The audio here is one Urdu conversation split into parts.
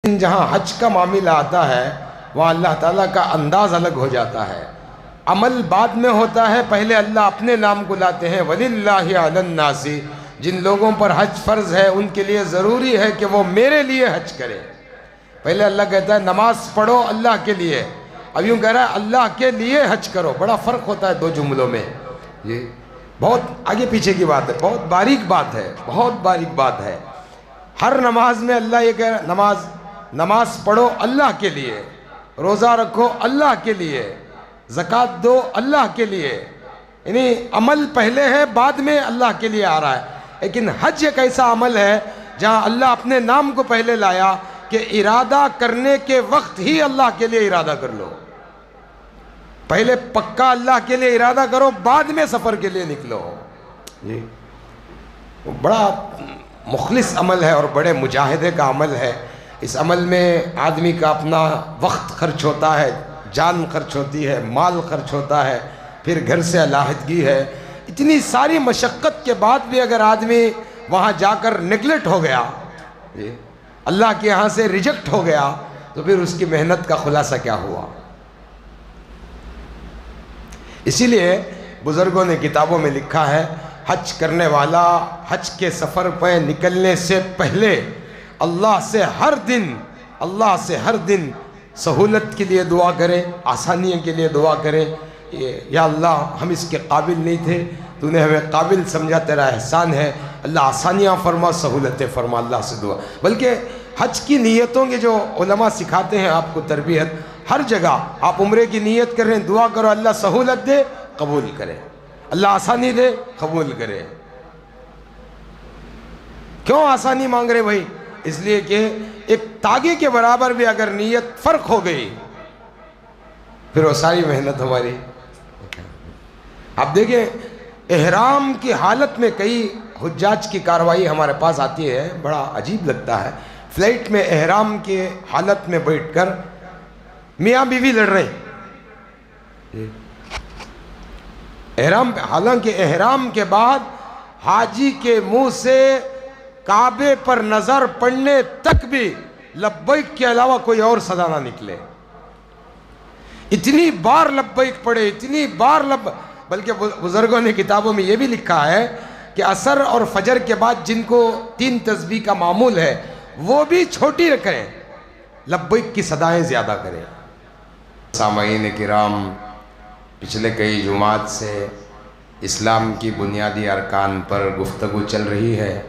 جہاں حج کا معاملہ آتا ہے وہاں اللہ تعالیٰ کا انداز الگ ہو جاتا ہے. عمل بعد میں ہوتا ہے، پہلے اللہ اپنے نام کو لاتے ہیں. وَلِلَّهِ عَلَى النَّاسِ، جن لوگوں پر حج فرض ہے ان کے لیے ضروری ہے کہ وہ میرے لیے حج کرے. پہلے اللہ کہتا ہے نماز پڑھو اللہ کے لیے، اب یوں کہہ رہا ہے اللہ کے لیے حج کرو. بڑا فرق ہوتا ہے دو جملوں میں. یہ بہت آگے پیچھے کی بات ہے، بہت باریک بات ہے، بہت باریک بات ہے. ہر نماز میں اللہ یہ کہہ رہا ہے نماز پڑھو اللہ کے لیے، روزہ رکھو اللہ کے لیے، زکوٰۃ دو اللہ کے لیے. یعنی عمل پہلے ہے، بعد میں اللہ کے لیے آ رہا ہے. لیکن حج ایک ایسا عمل ہے جہاں اللہ اپنے نام کو پہلے لایا کہ ارادہ کرنے کے وقت ہی اللہ کے لیے ارادہ کر لو. پہلے پکا اللہ کے لیے ارادہ کرو، بعد میں سفر کے لیے نکلو. جی بڑا مخلص عمل ہے اور بڑے مجاہدے کا عمل ہے. اس عمل میں آدمی کا اپنا وقت خرچ ہوتا ہے، جان خرچ ہوتی ہے، مال خرچ ہوتا ہے، پھر گھر سے علیحدگی ہے. اتنی ساری مشقت کے بعد بھی اگر آدمی وہاں جا کر نیگلیکٹ ہو گیا، اللہ کے یہاں سے ریجیکٹ ہو گیا، تو پھر اس کی محنت کا خلاصہ کیا ہوا. اسی لیے بزرگوں نے کتابوں میں لکھا ہے حج کرنے والا حج کے سفر پہ نکلنے سے پہلے اللہ سے ہر دن سہولت کے لیے دعا کرے، آسانیوں کے لیے دعا کرے. یا اللہ ہم اس کے قابل نہیں تھے، تو نے ہمیں قابل سمجھا، تیرا احسان ہے، اللہ آسانیاں فرما، سہولتیں فرما. اللہ سے دعا. بلکہ حج کی نیتوں کے جو علماء سکھاتے ہیں آپ کو تربیت، ہر جگہ آپ عمرے کی نیت کر رہے ہیں، دعا کرو اللہ سہولت دے، قبول کرے، اللہ آسانی دے، قبول کرے. کیوں آسانی مانگ رہے بھائی؟ اس لیے کہ ایک تاگے کے برابر بھی اگر نیت فرق ہو گئی پھر وہ ساری محنت ہماری. آپ دیکھیں احرام کی حالت میں کئی حجاج کی کاروائی ہمارے پاس آتی ہے، بڑا عجیب لگتا ہے. فلائٹ میں احرام کے حالت میں بیٹھ کر میاں بیوی لڑ رہے ہیں احرام پہ. حالانکہ احرام کے بعد حاجی کے منہ سے کعبے پر نظر پڑنے تک بھی لبیک کے علاوہ کوئی اور صدا نہ نکلے. اتنی بار لبیک پڑھے، اتنی بار بلکہ بزرگوں نے کتابوں میں یہ بھی لکھا ہے کہ عصر اور فجر کے بعد جن کو 3 تسبیح کا معمول ہے وہ بھی چھوٹی رکھیں، لبیک کی صدایں زیادہ کریں. سامعین کرام، پچھلے کئی جمعات سے اسلام کی بنیادی ارکان پر گفتگو چل رہی ہے.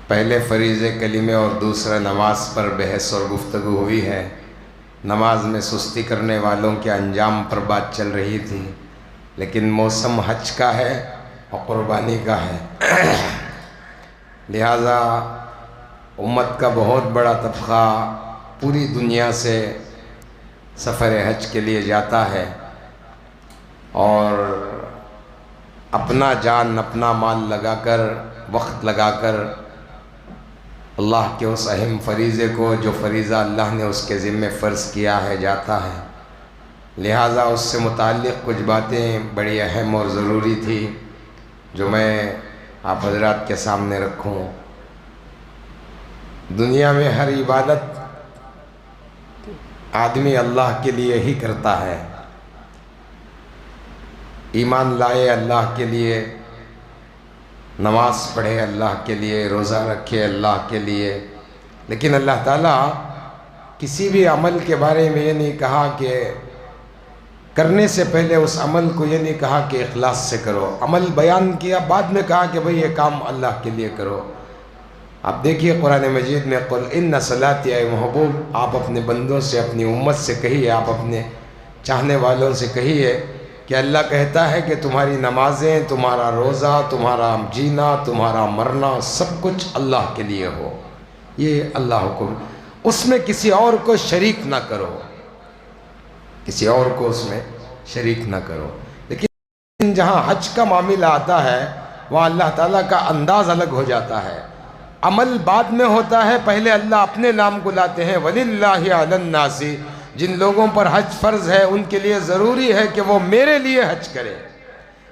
پہلے فریضے کلمے اور دوسرا نماز پر بحث اور گفتگو ہوئی ہے. نماز میں سستی کرنے والوں کے انجام پر بات چل رہی تھی. لیکن موسم حج کا ہے اور قربانی کا ہے، لہذا امت کا بہت بڑا طبقہ پوری دنیا سے سفر حج کے لیے جاتا ہے اور اپنا جان اپنا مال لگا کر، وقت لگا کر اللہ کے اس اہم فریضے کو جو فریضہ اللہ نے اس کے ذمہ فرض کیا ہے جاتا ہے. لہٰذا اس سے متعلق کچھ باتیں بڑی اہم اور ضروری تھی جو میں آپ حضرات کے سامنے رکھوں. دنیا میں ہر عبادت آدمی اللہ کے لیے ہی کرتا ہے. ایمان لائے اللہ کے لیے، نماز پڑھے اللہ کے لیے، روزہ رکھے اللہ کے لیے. لیکن اللہ تعالیٰ کسی بھی عمل کے بارے میں یہ نہیں کہا کہ کرنے سے پہلے اس عمل کو یہ نہیں کہا کہ اخلاص سے کرو. عمل بیان کیا، بعد میں کہا کہ بھئی یہ کام اللہ کے لیے کرو. آپ دیکھیے قرآن مجید میں قل ان صلاتی، اے محبوب آپ اپنے بندوں سے، اپنی امت سے کہیے، آپ اپنے چاہنے والوں سے کہیے کہ اللہ کہتا ہے کہ تمہاری نمازیں، تمہارا روزہ، تمہارا جینا، تمہارا مرنا سب کچھ اللہ کے لیے ہو. یہ اللہ حکم، اس میں کسی اور کو شریک نہ کرو، کسی اور کو اس میں شریک نہ کرو. لیکن جہاں حج کا معاملہ آتا ہے وہاں اللہ تعالیٰ کا انداز الگ ہو جاتا ہے. عمل بعد میں ہوتا ہے، پہلے اللہ اپنے نام کو لاتے ہیں. وَلِلَّهِ عَلَى النَّاسِ، جن لوگوں پر حج فرض ہے ان کے لیے ضروری ہے کہ وہ میرے لیے حج کرے.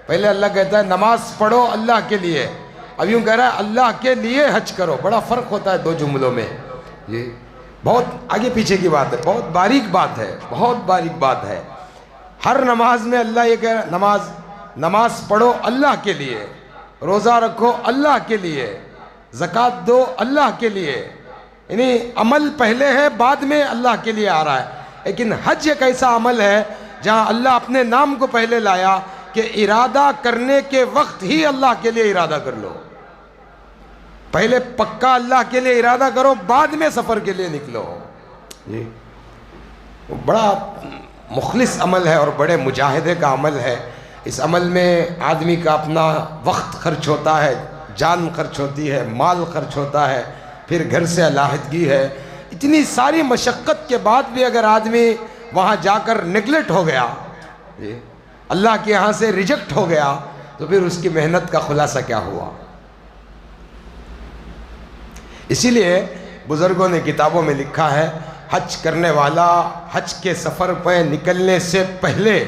پہلے اللہ کہتا ہے نماز پڑھو اللہ کے لیے، اب یوں کہہ رہا ہے اللہ کے لیے حج کرو. بڑا فرق ہوتا ہے دو جملوں میں. یہ بہت آگے پیچھے کی بات ہے, بہت باریک بات ہے, بہت باریک بات ہے. ہر نماز میں اللہ یہ کہہ رہا ہے نماز پڑھو اللہ کے لیے, روزہ رکھو اللہ کے لیے, زکوٰۃ دو اللہ کے لیے. یعنی عمل پہلے ہے, بعد میں اللہ کے لیے آ رہا ہے. لیکن حج ایک ایسا عمل ہے جہاں اللہ اپنے نام کو پہلے لایا کہ ارادہ کرنے کے وقت ہی اللہ کے لیے ارادہ کر لو. پہلے پکا اللہ کے لیے ارادہ کرو, بعد میں سفر کے لیے نکلو. جی بڑا مخلص عمل ہے اور بڑے مجاہدے کا عمل ہے. اس عمل میں آدمی کا اپنا وقت خرچ ہوتا ہے, جان خرچ ہوتی ہے, مال خرچ ہوتا ہے, پھر گھر سے علیحدگی ہے. اتنی ساری مشقت کے بعد بھی اگر آدمی وہاں جا کر نیگلیکٹ ہو گیا, اللہ کے یہاں سے ریجیکٹ ہو گیا, تو پھر اس کی محنت کا خلاصہ کیا ہوا. اسی لیے بزرگوں نے کتابوں میں لکھا ہے حج کرنے والا حج کے سفر پہ نکلنے سے پہلے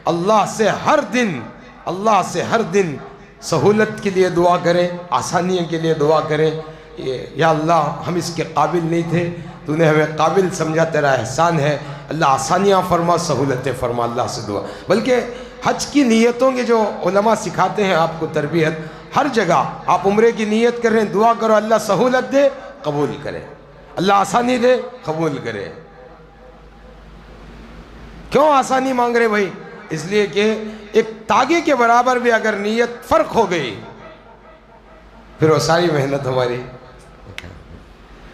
اللہ سے ہر دن سہولت کے لیے دعا کرے, آسانیوں کے لیے دعا کرے. یا اللہ ہم اس کے قابل نہیں تھے, تو نے ہمیں قابل سمجھا, تیرا احسان ہے, اللہ آسانیاں فرما, سہولتیں فرما. اللہ سے دعا. بلکہ حج کی نیتوں کے جو علماء سکھاتے ہیں آپ کو تربیت, ہر جگہ آپ عمرے کی نیت کر رہے ہیں, دعا کرو اللہ سہولت دے, قبول کرے, اللہ آسانی دے, قبول کرے. کیوں آسانی مانگ رہے بھائی؟ اس لیے کہ ایک تاگے کے برابر بھی اگر نیت فرق ہو گئی پھر وہ ساری محنت ہماری.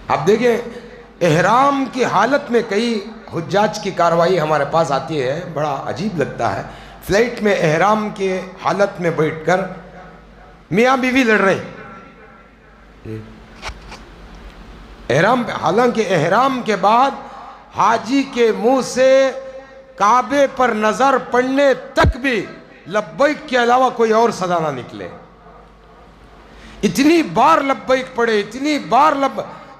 آپ دیکھیں احرام کی حالت میں کئی حجاج کی کاروائی ہمارے پاس آتی ہے, بڑا عجیب لگتا ہے. فلائٹ میں احرام کے حالت میں بیٹھ کر میاں بیوی لڑ رہے ہیں احرام پہ, حالانکہ احرام کے بعد حاجی کے منہ سے کعبے پر نظر پڑنے تک بھی لبیک کے علاوہ کوئی اور صدا نہ نکلے. اتنی بار لبیک پڑھے, اتنی بار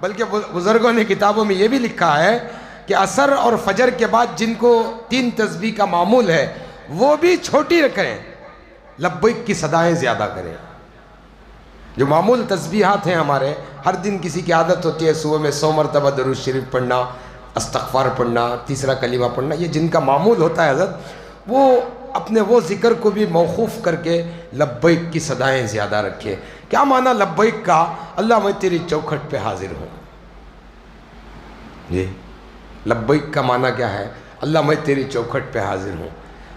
بلکہ بزرگوں نے کتابوں میں یہ بھی لکھا ہے کہ عصر اور فجر کے بعد جن کو 3 تسبیح کا معمول ہے وہ بھی چھوٹی رکھیں, لبیک کی صدایں زیادہ کریں. جو معمول تسبیحات ہیں ہمارے, ہر دن کسی کی عادت ہوتی ہے صبح میں 100 مرتبہ درود شریف پڑھنا, استغفار پڑھنا, تیسرا کلمہ پڑھنا, یہ جن کا معمول ہوتا ہے حضرت, وہ اپنے وہ ذکر کو بھی موقوف کر کے لبیک کی صدایں زیادہ رکھے. کیا معنی لبیک کا؟ اللہ میں تیری چوکھٹ پہ حاضر ہوں. یہ لبیک کا معنی کیا ہے؟ اللہ میں تیری چوکھٹ پہ حاضر ہوں.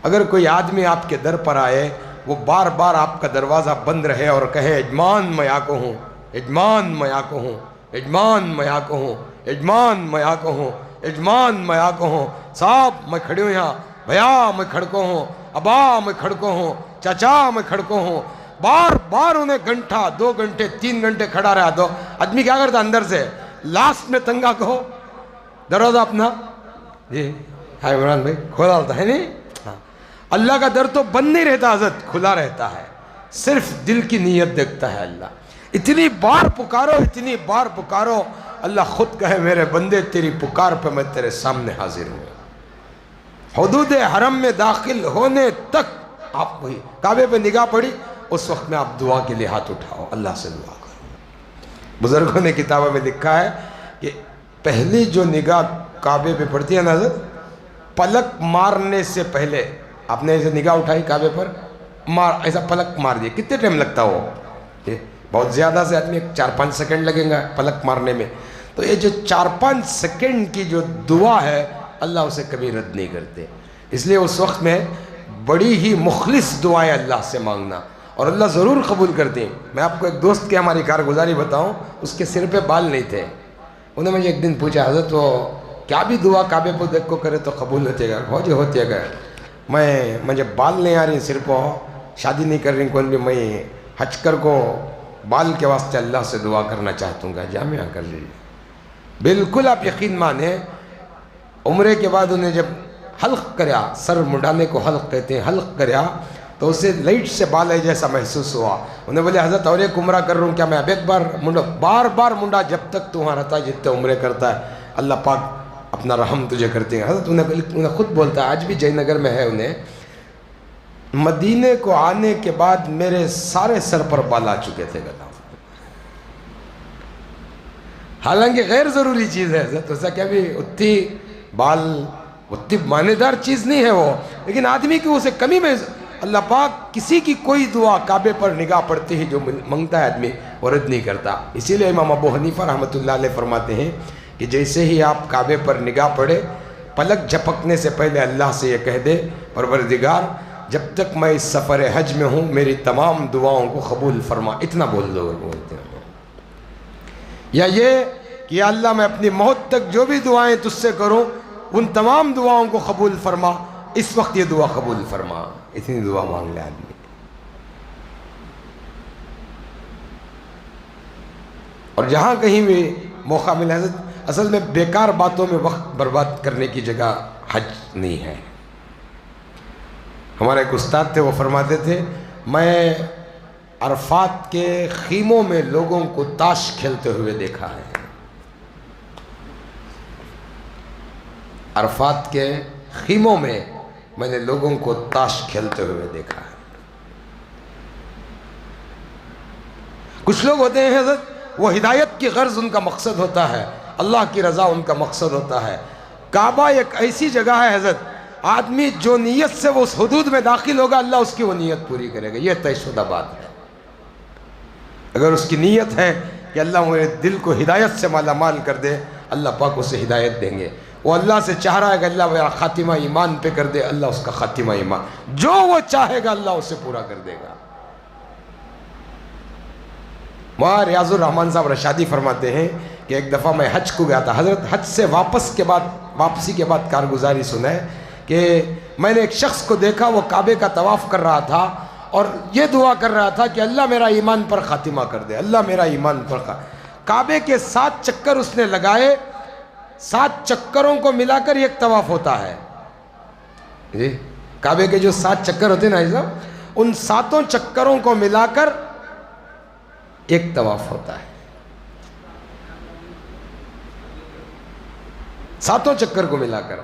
اگر کوئی آدمی آپ کے در پر آئے, وہ بار بار آپ کا دروازہ بند رہے اور کہے اجمان میں آ کو ہوں, اجمان میں آ کو ہوں, اجمان میں آ کو ہوں, اجمان میں آ کو ہوں, اجمان میں آ کو ہوں, صاحب میں کھڑی ہوں یہاں, بھیا میں کھڑکو ہوں, ابا میں کھڑکو ہوں, چاچا میں کھڑکو ہوں, بار بار انہیں گھنٹہ 2 گھنٹے 3 گھنٹے کھڑا رہا. دو آدمی کیا کرتا اندر سے, لاسٹ میں تنگا کہو دروازہ اپنا جی ہاں عمران بھائی کھولا ہوتا ہے نہیں. اللہ کا در تو بند نہیں رہتا حضرت, کھلا رہتا ہے, صرف دل کی نیت دیکھتا ہے اللہ. اتنی بار پکارو, اتنی بار پکارو, اللہ خود کہے میرے بندے تیری پکار پہ میں تیرے سامنے حاضر ہوں. حدود حرم میں داخل ہونے تک آپ وہی کعبے پہ نگاہ پڑی, اس وقت میں آپ دعا کے لیے ہاتھ اٹھاؤ, اللہ سے دعا کرو. بزرگوں نے کتابوں میں لکھا ہے کہ پہلی جو نگاہ کعبے پہ پڑتی ہے نا حضرت, پلک مارنے سے پہلے آپ نے ایسے نگاہ اٹھائی کعبے پر, ایسا پلک مار دیا, کتنے ٹائم لگتا ہو؟ بہت زیادہ سے آدمی 4-5 سیکنڈ لگیں گا پلک مارنے میں. تو یہ جو 4-5 سیکنڈ کی جو دعا ہے اللہ اسے کبھی رد نہیں کرتے. اس لیے اس وقت میں بڑی ہی مخلص دعائیں اللہ سے مانگنا, اور اللہ ضرور قبول کرتے ہیں. میں آپ کو ایک دوست کی ہماری کارگزاری بتاؤں, اس کے سر پہ بال نہیں تھے. انہوں نے مجھے ایک دن پوچھا حضرت وہ کیا بھی دعا کعبے پہ دیکھ کو کرے تو قبول ہوتے گا؟ ہو جی ہوتے گا. مجھے بال نہیں آ رہی سر پہ, شادی نہیں کر رہی کون بھی, میں حج کر کو بال کے واسطے اللہ سے دعا کرنا چاہتا ہوں گا. جامعہ کر لیجیے. بالکل آپ یقین مانیں, عمرے کے بعد انہیں جب حلق کریا, سر منڈانے کو حلق کہتے ہیں, حلق کریا تو اسے لائٹ سے بال ہے جیسا محسوس ہوا. انہیں بولے حضرت اور ایک عمرہ کر رہا ہوں کیا؟ میں اب ایک بار منڈا, بار بار منڈا جب تک تو وہاں رہتا ہے جتنے عمرے کرتا ہے اللہ پاک اپنا رحم تجھے کرتے ہیں. حضرت انہیں خود بولتا ہے, آج بھی جے نگر میں ہے, انہیں مدینے کو آنے کے بعد میرے سارے سر پر بال آ چکے تھے گلا، حالانکہ غیر ضروری چیز ہے حضرت، ویسا کہ ابھی اتنی بال اتنی معنیدار چیز نہیں ہے وہ، لیکن آدمی کی اسے کمی میں اللہ پاک کسی کی کوئی دعا کعبے پر نگاہ پڑتی ہے جو منگتا ہے آدمی وہ رد نہیں کرتا۔ اسی لیے امام ابو حنیفہ رحمۃ اللہ علیہ فرماتے ہیں کہ جیسے ہی آپ کعبے پر نگاہ پڑے، پلک جھپکنے سے پہلے اللہ سے یہ کہہ دے پروردگار جب تک میں اس سفر حج میں ہوں میری تمام دعاؤں کو قبول فرما، اتنا بول دو بولتے ہیں۔ یا یہ کہ یا اللہ میں اپنی موت تک جو بھی دعائیں تجھ سے کروں ان تمام دعاؤں کو قبول فرما، اس وقت یہ دعا قبول فرما، اتنی دعا مانگ لے آدمی۔ اور جہاں کہیں بھی موقع ملے حضرت، اصل میں بیکار باتوں میں وقت برباد کرنے کی جگہ حج نہیں ہے۔ ہمارے ایک استاد تھے، وہ فرماتے تھے میں عرفات کے خیموں میں لوگوں کو تاش کھیلتے ہوئے دیکھا ہے، عرفات کے خیموں میں میں نے لوگوں کو تاش کھیلتے ہوئے دیکھا ہے۔ کچھ لوگ ہوتے ہیں حضرت وہ ہدایت کی غرض ان کا مقصد ہوتا ہے، اللہ کی رضا ان کا مقصد ہوتا ہے۔ کعبہ ایک ایسی جگہ ہے حضرت، آدمی جو نیت سے وہ اس حدود میں داخل ہوگا اللہ اس کی وہ نیت پوری کرے گا، یہ طے شدہ بات ہے۔ اگر اس کی نیت ہے کہ اللہ میرے دل کو ہدایت سے مالا مال کر دے، اللہ پاک اسے ہدایت دیں گے۔ وہ اللہ سے چاہ رہا ہے کہ اللہ میرا خاتمہ ایمان پہ کر دے، اللہ اس کا خاتمہ ایمان جو وہ چاہے گا اللہ اسے پورا کر دے گا۔ وہاں ریاض الرحمان صاحب رشادی فرماتے ہیں کہ ایک دفعہ میں حج کو گیا تھا حضرت، حج سے واپسی کے بعد کارگزاری سنیں کہ میں نے ایک شخص کو دیکھا وہ کعبے کا طواف کر رہا تھا اور یہ دعا کر رہا تھا کہ اللہ میرا ایمان پر خاتمہ کر دے، اللہ میرا ایمان پر کعبے کے 7 چکر اس نے لگائے، 7 چکروں کو ملا کر ایک طواف ہوتا ہے۔ جی کعبے کے جو 7 چکر ہوتے ہیں نا ان 7 چکروں کو ملا کر ایک طواف ہوتا ہے، 7 چکر کو ملا کر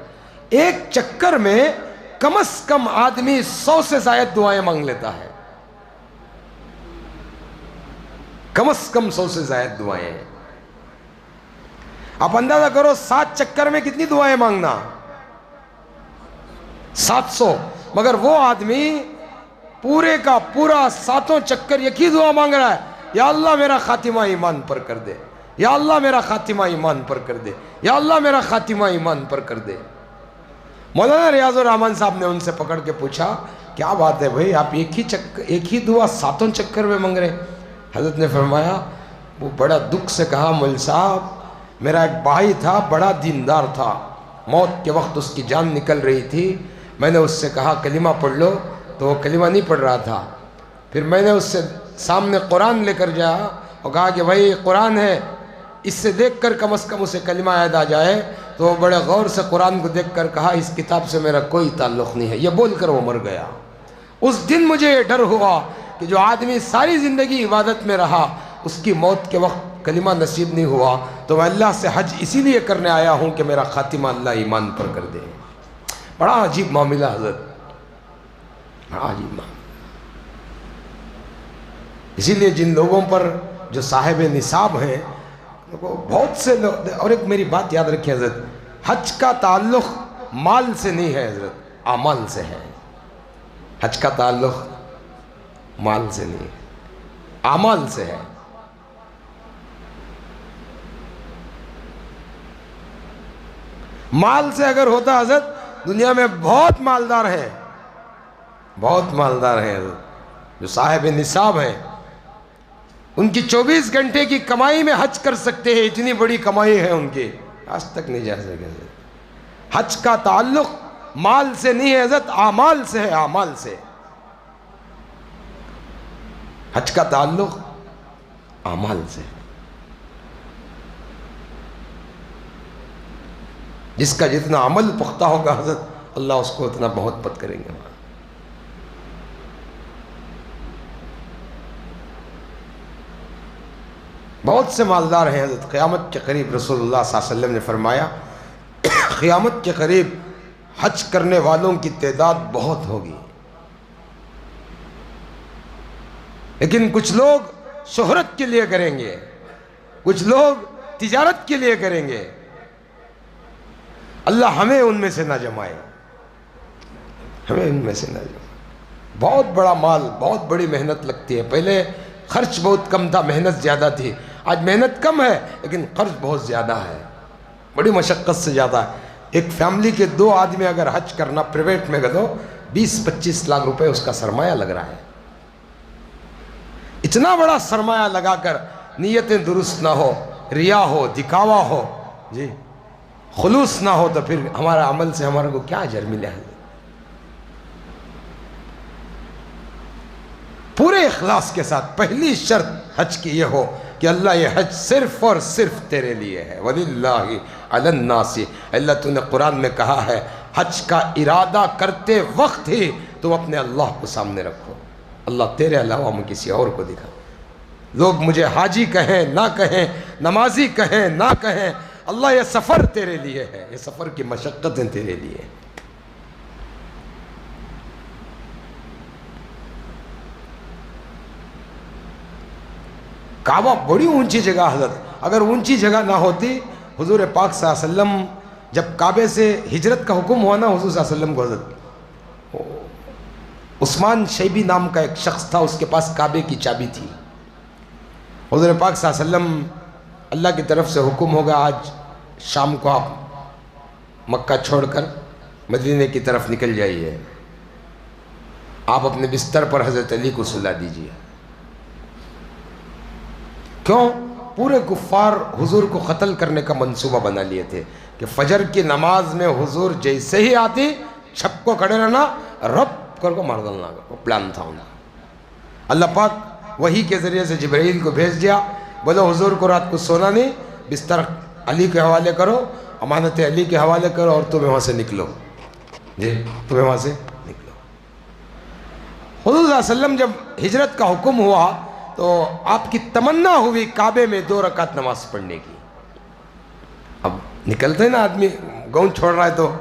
ایک چکر میں کم از کم آدمی 100 سے زائد دعائیں مانگ لیتا ہے، کم از کم 100 سے زائد دعائیں ہیں۔ آپ اندازہ کرو 7 چکر میں کتنی دعائیں مانگنا، 700، مگر وہ آدمی پورے کا پورا 7 چکر ایک ہی دعا مانگ رہا ہے، یا اللہ میرا خاتمہ ایمان پر کر دے، یا اللہ میرا خاتمہ ایمان پر کر دے، یا اللہ میرا خاتمہ ایمان پر کر دے۔ مولانا ریاض الرحمان صاحب نے ان سے پکڑ کے پوچھا کیا بات ہے بھائی آپ ایک ہی دعا 7 چکر میں مانگ رہے؟ حضرت نے فرمایا، وہ بڑا دکھ سے کہا مول صاحب میرا ایک بھائی تھا بڑا دیندار تھا، موت کے وقت اس کی جان نکل رہی تھی، میں نے اس سے کہا کلمہ پڑھ لو تو وہ کلمہ نہیں پڑھ رہا تھا، پھر میں نے اس سے سامنے قرآن لے کر جایا اور کہا کہ بھائی قرآن ہے اس سے دیکھ کر کم از کم اسے کلمہ یاد آ جائے، تو وہ بڑے غور سے قرآن کو دیکھ کر کہا اس کتاب سے میرا کوئی تعلق نہیں ہے، یہ بول کر وہ مر گیا۔ اس دن مجھے یہ ڈر ہوا کہ جو آدمی ساری زندگی عبادت میں رہا اس کی موت کے وقت کلمہ نصیب نہیں ہوا، تو میں اللہ سے حج اسی لیے کرنے آیا ہوں کہ میرا خاتمہ اللہ ایمان پر کر دے۔ بڑا عجیب معاملہ حضرت، بڑا عجیب معاملہ۔ اسی لیے جن لوگوں پر جو صاحب نصاب ہیں بہت سے لوگ، اور ایک میری بات یاد رکھیں حضرت، حج کا تعلق مال سے نہیں ہے حضرت، اعمال سے ہے۔ حج کا تعلق مال سے نہیں ہے، اعمال سے ہے۔ مال سے اگر ہوتا حضرت دنیا میں بہت مالدار ہیں، بہت مالدار ہیں حضرت، جو صاحب نصاب ہیں ان کی 24 گھنٹے کی کمائی میں حج کر سکتے ہیں، اتنی بڑی کمائی ہے ان کی، آج تک نہیں جا سکے۔ حج کا تعلق مال سے نہیں ہے حضرت، اعمال سے ہے، اعمال سے۔ حج کا تعلق اعمال سے ہے۔ جس کا جتنا عمل پختہ ہوگا حضرت اللہ اس کو اتنا محبت کریں گے۔ بہت سے مالدار ہیں حضرت، قیامت کے قریب رسول اللہ صلی اللہ علیہ وسلم نے فرمایا قیامت کے قریب حج کرنے والوں کی تعداد بہت ہوگی، لیکن کچھ لوگ شہرت کے لیے کریں گے، کچھ لوگ تجارت کے لیے کریں گے. اللہ ہمیں ان میں سے نہ جمائے، ہمیں ان میں سے نہ جمائے. بہت بڑا مال، بہت بڑی محنت لگتی ہے. پہلے خرچ بہت کم تھا، محنت زیادہ تھی. آج محنت کم ہے لیکن خرچ بہت زیادہ ہے، بڑی مشقت سے زیادہ ہے. ایک فیملی کے 2 آدمی اگر حج کرنا پرائیویٹ میں گئے تو 20-25 لاکھ روپے اس کا سرمایہ لگ رہا ہے. اتنا بڑا سرمایہ لگا کر نیتیں درست نہ ہو، ریا ہو، دکھاوا ہو، جی خلوص نہ ہو، تو پھر ہمارا عمل سے ہمارے کو کیا اجر ملے ہے؟ پورے اخلاص کے ساتھ. پہلی شرط حج کی یہ ہو کہ اللہ یہ حج صرف اور صرف تیرے لیے ہے. وَلِلَّهِ عَلَى النَّاسِ. اللہ تو نے قرآن میں کہا ہے حج کا ارادہ کرتے وقت ہی تم اپنے اللہ کو سامنے رکھو. اللہ تیرے علاوہ میں کسی اور کو دکھا. لوگ مجھے حاجی کہیں نہ کہیں، نمازی کہیں نہ کہیں، اللہ یہ سفر تیرے لیے ہے، یہ سفر کی مشقتیں تیرے لیے ہیں. کعبہ بڑی اونچی جگہ حضرت. اگر اونچی جگہ نہ ہوتی، حضور پاک صلی اللہ علیہ وسلم جب کعبے سے ہجرت کا حکم ہوا نا، حضور صلی اللہ علیہ وسلم کو حضرت عثمان شیبی نام کا ایک شخص تھا، اس کے پاس کعبے کی چابی تھی. حضور پاک صلی اللہ علیہ وسلم اللہ کی طرف سے حکم ہوگا آج شام کو آپ مکہ چھوڑ کر مدینے کی طرف نکل جائیے. آپ اپنے بستر پر حضرت علی کو سلا دیجیے. کیوں؟ پورے کفار حضور کو قتل کرنے کا منصوبہ بنا لیے تھے کہ فجر کی نماز میں حضور جیسے ہی آتی چھپ کو کھڑے رہنا، رب کر کو مار ڈالنا. پلان تھا ان کا. اللہ پاک وحی کے ذریعے سے جبرائیل کو بھیج دیا، بولو حضور کو رات کو سونا نہیں، بستر علی کے حوالے کرو، امانت علی کے حوالے کرو، اور تمہیں وہاں سے نکلو. جی تمہیں وہاں سے نکلو. حضور صلی اللہ علیہ وسلم جب ہجرت کا حکم ہوا تو آپ کی تمنا ہوئی کعبے میں 2 رکعت نماز پڑھنے کی. اب نکلتے نا آدمی، گاؤں چھوڑ رہا ہے تو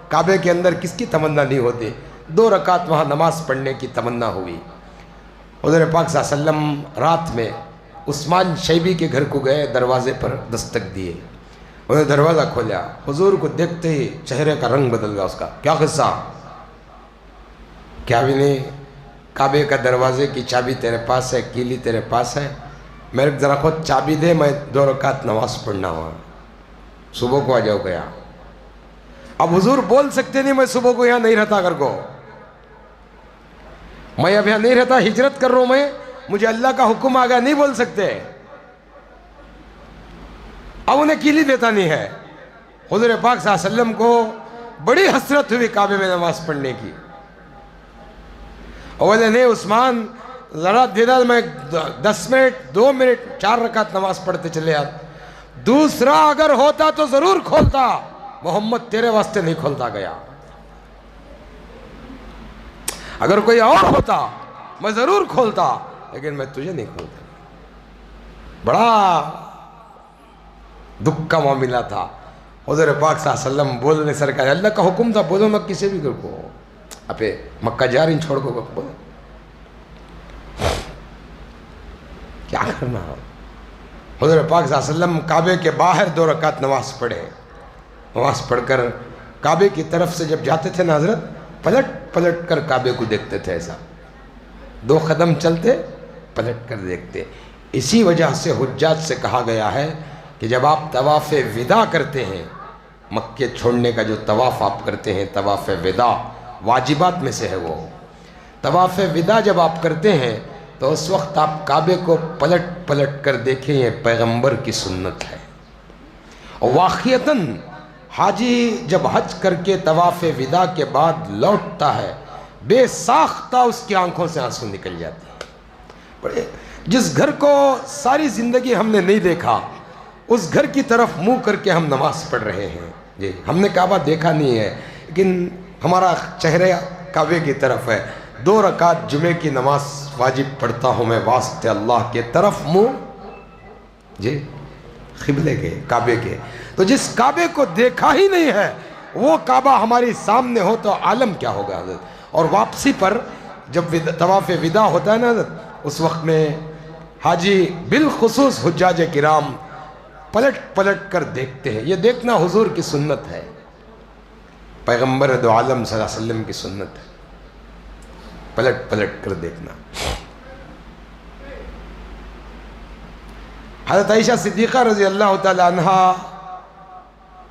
کعبے کے اندر کس کی تمنا نہیں ہوتی؟ 2 رکعت وہاں نماز پڑھنے کی تمنا ہوئی. حضور پاک صلی اللہ علیہ وسلم رات میں عثمان شیبی کے گھر کو گئے، دروازے پر دستک دیے. انہوں نے دروازہ کھولا. حضور کو دیکھتے ہی چہرے کا رنگ بدل گیا. اس کا کیا قصہ؟ کیا بھی نہیں، کعبے کا دروازے کی چابی تیرے پاس ہے، کیلی تیرے پاس ہے، میرے ذرا خود چابی دے، میں 2 رکعت نماز پڑھنا ہوا، صبح کو آ جاؤ گیا. اب حضور بول سکتے نہیں میں صبح کو یہاں نہیں رہتا کر کو، میں اب یہاں نہیں رہتا، ہجرت کر رہا ہوں، میں مجھے اللہ کا حکم آ گیا، نہیں بول سکتے. اب انہیں کیلی دیتا نہیں ہے. حضور پاک صلی اللہ علیہ وسلم کو بڑی حسرت ہوئی کعبے میں نماز پڑھنے کی. بولے نہیں عثمان ذرا دیدہ، میں 10 منٹ 2 منٹ 4 رکعت نماز پڑھتے چلے آتا. دوسرا اگر ہوتا تو ضرور کھولتا، محمد تیرے واسطے نہیں کھولتا گیا. اگر کوئی اور ہوتا میں ضرور کھولتا، لیکن میں تجھے نہیں کھولتا. بڑا دکھ کا معاملہ تھا. حضور پاک صلی اللہ علیہ وسلم بولنے سرکار، اللہ کا حکم تھا بولو مت کسی بھی گھر کو، اپے مکہ جا رہی چھوڑ کو بولو کیا کرنا. حضور پاک صلی اللہ علیہ وسلم کعبے کے باہر 2 رکعت نماز پڑھے. نماز پڑھ کر کعبے کی طرف سے جب جاتے تھے نا حضرت، پلٹ پلٹ کر کعبے کو دیکھتے تھے. ایسا 2 قدم چلتے پلٹ کر دیکھتے. اسی وجہ سے حجاج سے کہا گیا ہے کہ جب آپ طواف وداع کرتے ہیں، مکے چھوڑنے کا جو طواف آپ کرتے ہیں، طواف وداع واجبات میں سے ہے. وہ طواف وداع جب آپ کرتے ہیں تو اس وقت آپ کعبے کو پلٹ پلٹ کر دیکھیں، یہ پیغمبر کی سنت ہے. اور واقعتاً حاجی جب حج کر کے طواف وداع کے بعد لوٹتا ہے، بے ساختہ اس کی آنکھوں سے آنسو نکل جاتے ہیں. بڑے جس گھر کو ساری زندگی ہم نے نہیں دیکھا، اس گھر کی طرف منہ کر کے ہم نماز پڑھ رہے ہیں. جی ہم نے کعبہ دیکھا نہیں ہے، لیکن ہمارا چہرہ کعبے کی طرف ہے. 2 رکعت جمعے کی نماز واجب پڑھتا ہوں میں واسطے اللہ کے طرف، منہ جی قبلے کے، کعبے کے. تو جس کعبے کو دیکھا ہی نہیں ہے، وہ کعبہ ہماری سامنے ہو تو عالم کیا ہوگا حضرت. اور واپسی پر جب طواف وداع ہوتا ہے نا حضرت، اس وقت میں حاجی بالخصوص حجاج کرام پلٹ پلٹ کر دیکھتے ہیں. یہ دیکھنا حضور کی سنت ہے، پیغمبر دو عالم صلی اللہ علیہ وسلم کی سنت ہے، پلٹ پلٹ کر دیکھنا. حضرت عائشہ صدیقہ رضی اللہ تعالی عنہ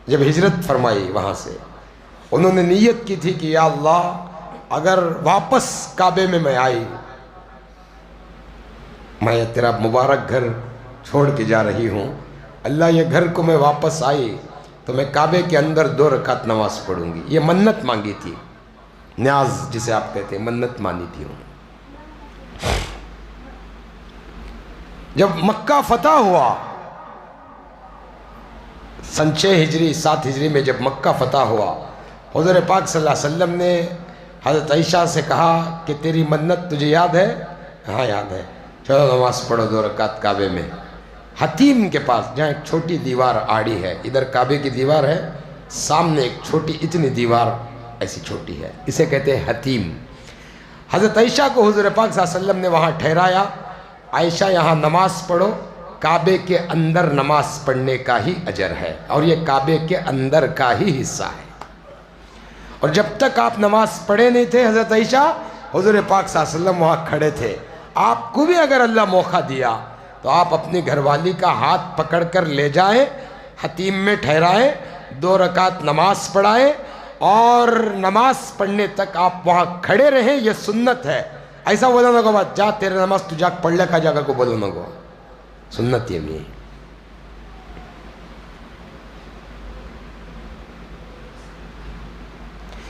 جب ہجرت فرمائی وہاں سے، انہوں نے نیت کی تھی کہ یا اللہ اگر واپس کعبے میں آئی، میں تیرا مبارک گھر چھوڑ کے جا رہی ہوں، اللہ یہ گھر کو میں واپس آئی تو میں کعبے کے اندر 2 رکعت نماز پڑھوں گی. یہ منت مانگی تھی، نیاز جسے آپ کہتے ہیں، منت مانی تھی. جب مکہ فتح ہوا سن 6 ہجری 7 ہجری میں، جب مکہ فتح ہوا، حضور پاک صلی اللہ علیہ وسلم نے حضرت عائشہ سے کہا کہ تیری منت تجھے یاد ہے؟ ہاں یاد ہے، چلو نماز پڑھو 2 رکعت کعبے میں. حتیم کے پاس جہاں ایک چھوٹی دیوار آڑی ہے، ادھر کعبے کی دیوار ہے، سامنے ایک چھوٹی اتنی دیوار ایسی چھوٹی ہے، اسے کہتے ہیں حتیم. حضرت عائشہ کو حضور پاک صلی اللہ علیہ وسلم نے وہاں ٹھہرایا. عائشہ یہاں نماز پڑھو، کعبے کے اندر نماز پڑھنے کا ہی اجر ہے، اور یہ کعبے کے اندر کا ہی حصہ ہے. اور جب تک آپ نماز پڑھے نہیں تھے حضرت عائشہ، حضور پاک صلی اللہ علیہ وسلم وہاں کھڑے تھے. آپ کو بھی اگر اللہ موقع دیا تو آپ اپنی گھر والی کا ہاتھ پکڑ کر لے جائیں، حتیم میں ٹھہرائیں، 2 رکعت نماز پڑھائیں، اور نماز پڑھنے تک آپ وہاں کھڑے رہیں. یہ سنت ہے. ایسا بولا نہ کو بات جا تیرے نماز تو جا پڑھ لے کا جگہ کو بولو نہ کو، سنت یہ بھی.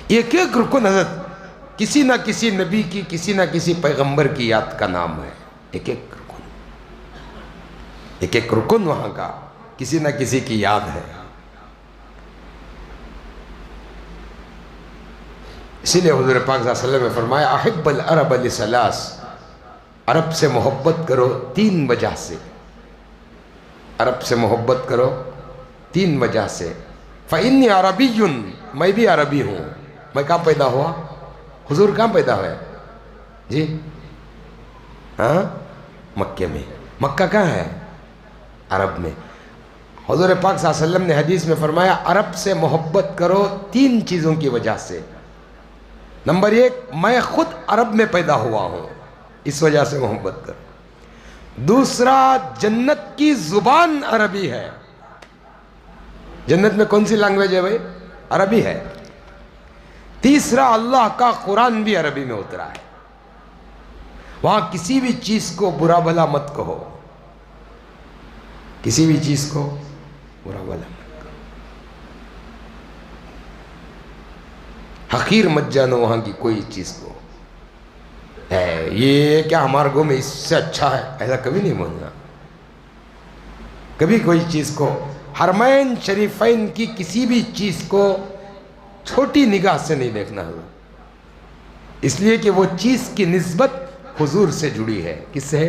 ایک ایک رکن حضرت کسی نہ کسی نبی کی، کسی نہ کسی پیغمبر کی یاد کا نام ہے. ایک ایک رکن، ایک ایک رکن وہاں کا کسی نہ کسی کی یاد ہے. اسی لیے حضور پاک صلی اللہ علیہ وسلم نے فرمایا احب العرب لثلاث، عرب سے محبت کرو 3 وجہ سے. عرب سے محبت کرو 3 وجہ سے. فإنی عربی، میں بھی عربی ہوں. میں کہاں پیدا ہوا؟ حضور کہاں پیدا ہوئے؟ جی ہاں مکے میں. مکہ کہاں ہے؟ عرب میں. حضور پاک صلی اللہ علیہ وسلم نے حدیث میں فرمایا عرب سے محبت کرو 3 چیزوں کی وجہ سے. نمبر 1، میں خود عرب میں پیدا ہوا ہوں، اس وجہ سے محبت کرو. دوسرا، جنت کی زبان عربی ہے. جنت میں کون سی لینگویج ہے بھائی؟ عربی ہے. تیسرا، اللہ کا قرآن بھی عربی میں اترا ہے. وہاں کسی بھی چیز کو برا بھلا مت کہو، کسی بھی چیز کو برا بھلا مت کہو، حقیر مت جانو وہاں کی کوئی چیز کو. یہ کیا ہمارے گھر میں اس سے اچھا ہے، ایسا کبھی نہیں بولنا. کبھی کوئی چیز کو، حرمین شریفین کی کسی بھی چیز کو چھوٹی نگاہ سے نہیں دیکھنا ہے، اس لیے کہ وہ چیز کی نسبت حضور سے جڑی ہے. کس سے؟